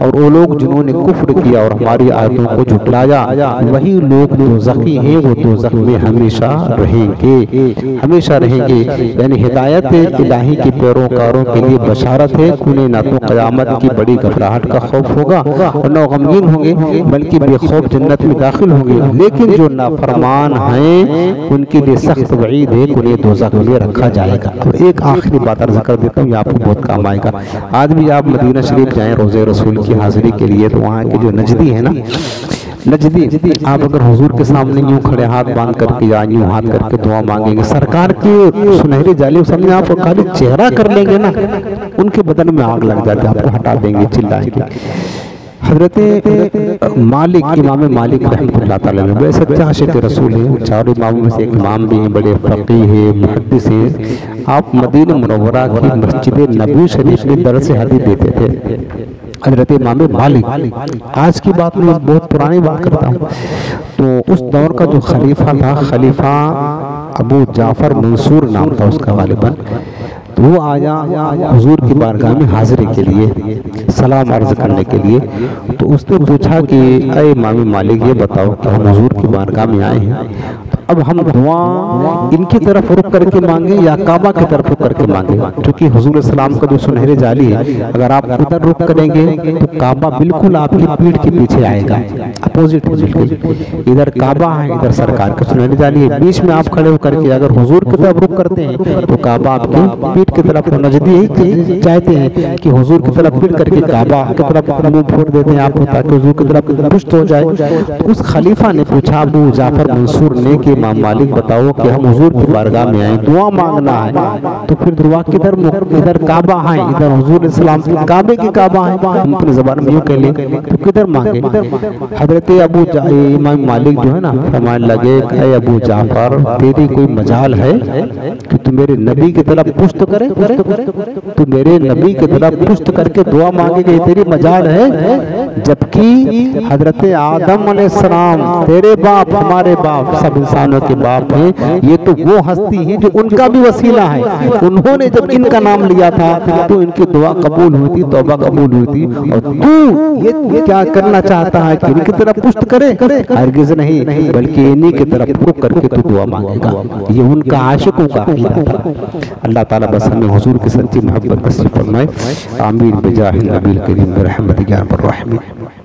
اور وہ لوگ جنہوں نے کفر کیا اور ہماری آیتوں کو جھٹلایا وہی لوگ دوزخی ہیں، وہ دوزخ میں ہمیشہ رہیں گے، ہمیشہ رہیں گے۔ یعنی ہدایت الہی کے پیروکاروں کے لیے بشارت ہے کہ انہیں نہ تو قیامت کی بڑی گھبراہٹ کا خوف ہوگا اور نہ غمگین ہوں گے، بلکہ بے خوف جنت میں داخل ہوں گے، لیکن جو نافرمان ہیں ان کے لیے سخت وعید ہے کہ انہیں دوزخ میں رکھا جائے گا۔ اور ایک آخری بات عرض کر دیتا ہوں، یہ آپ کو بہت کام آئے گا۔ آج بھی آپ مدینہ شریف جائیں روضہ رسول کی حاضری کے لیے، تو وہاں کے جو نجدی ہیں نا، نجدی، آپ اگر حضور کے سامنے یوں کھڑے ہاتھ باندھ کر کے یا یوں ہاتھ کر کے دعا مانگیں گے، سرکار کے سنہری جالی سامنے آپ کو خالی چہرہ کر لیں گے نا، ان کے بدن میں آگ لگ جاتی ہے، آپ کو ہٹا دیں گے، چلائیں گے۔ حضرت مالک، امام مالک رحمۃ اللہ تعالیٰ نے بڑے سچے عاشق رسول ہیں، چار اماموں میں سے ایک امام بھی ہیں، بڑے فقیہ ہیں، محدث ہیں۔ آپ مدینہ منورہ کی مسجد نبوی شریف میں درس حدیث دیتے تھے۔ حضرت امام مالک، آج کی بات میں بہت پرانی بات کرتا ہوں، تو اس دور کا جو خلیفہ تھا، خلیفہ ابو جعفر منصور نام تھا اس کا غالباً، تو وہ آیا حضور کی بارگاہ میں حاضری کے لیے، سلام عرض کرنے کے لیے۔ تو اس نے پوچھا کہ اے امام مالک، یہ بتاؤ کہ ہم حضور کی بارگاہ میں آئے ہیں، اب ہم دعا ان کی طرف رخ کر کے مانگیں یا کعبہ کی طرف رخ کر کے مانگیں؟ کیونکہ حضور السلام کا جو سنہری جالی ہے، اگر آپ ادھر رخ کریں گے تو کعبہ بالکل آپ کی پیٹھ کے پیچھے آئے گا، اپوزٹ ہے بالکل، ادھر کعبہ ہے، ادھر سرکار کا سنہری جالی ہے، بیچ میں آپ کھڑے ہو کر کے اگر حضور کی طرف رخ کرتے ہیں تو کعبہ آپ کی پیٹھ کی طرف، نجدی چاہتے ہیں کہ حضور کی طرف پھر کر کے کعبہ کی طرف منہ پھوڑ دیتے ہیں آپ کو، تاکہ حضور کی طرف پشت ہو جائے۔ تو اس خلیفہ نے پوچھا ابو جعفر منصور نے کہ امام مالک بتاؤ کہ ہم حضور کی بارگاہ میں آئیں، دعا مانگنا ہے، تو پھر دعا کدھر؟ ادھر کعبہ ہے، ادھر حضور السلام کے کعبے کی کعبہ ہے، ہم اپنی زبان میں یوں کہہ لیں، تو کدھر مانگے؟ حضرت امام مالک جو ہے نا فرمانے لگے کہ اے ابو جعفر، تیری کوئی مجال ہے کہ تو میرے نبی کی طرف پشت کرے، تو میرے نبی کی طرف پشت کر کے دعا مانگے گئی، تیری مجال ہے؟ جبکہ حضرت آدم علیہ السلام تیرے باپ، ہمارے باپ، سب انسانوں کے باپ ہیں، یہ تو وہ ہستی ہیں جو ان کا بھی وسیلہ ہے، انہوں نے جب ان کا نام لیا تھا تو ان کی دعا قبول ہوئی تھی، توبہ قبول ہوئی تھی، اور تو یہ کیا کرنا چاہتا ہے کہ ان کی طرف پشت کرے؟ ہرگز نہیں، بلکہ انہی کی طرف رخ کر کے تو دعا مانگے گا۔ یہ ان کا عاشقوں کا عقیدہ تھا۔ اللہ تعالیٰ بس ہمیں حضور کی سچی محبت نصیب فرمائے، آمین بجاہ النبی الکریم برحمتہ یا ارحم الراحمین۔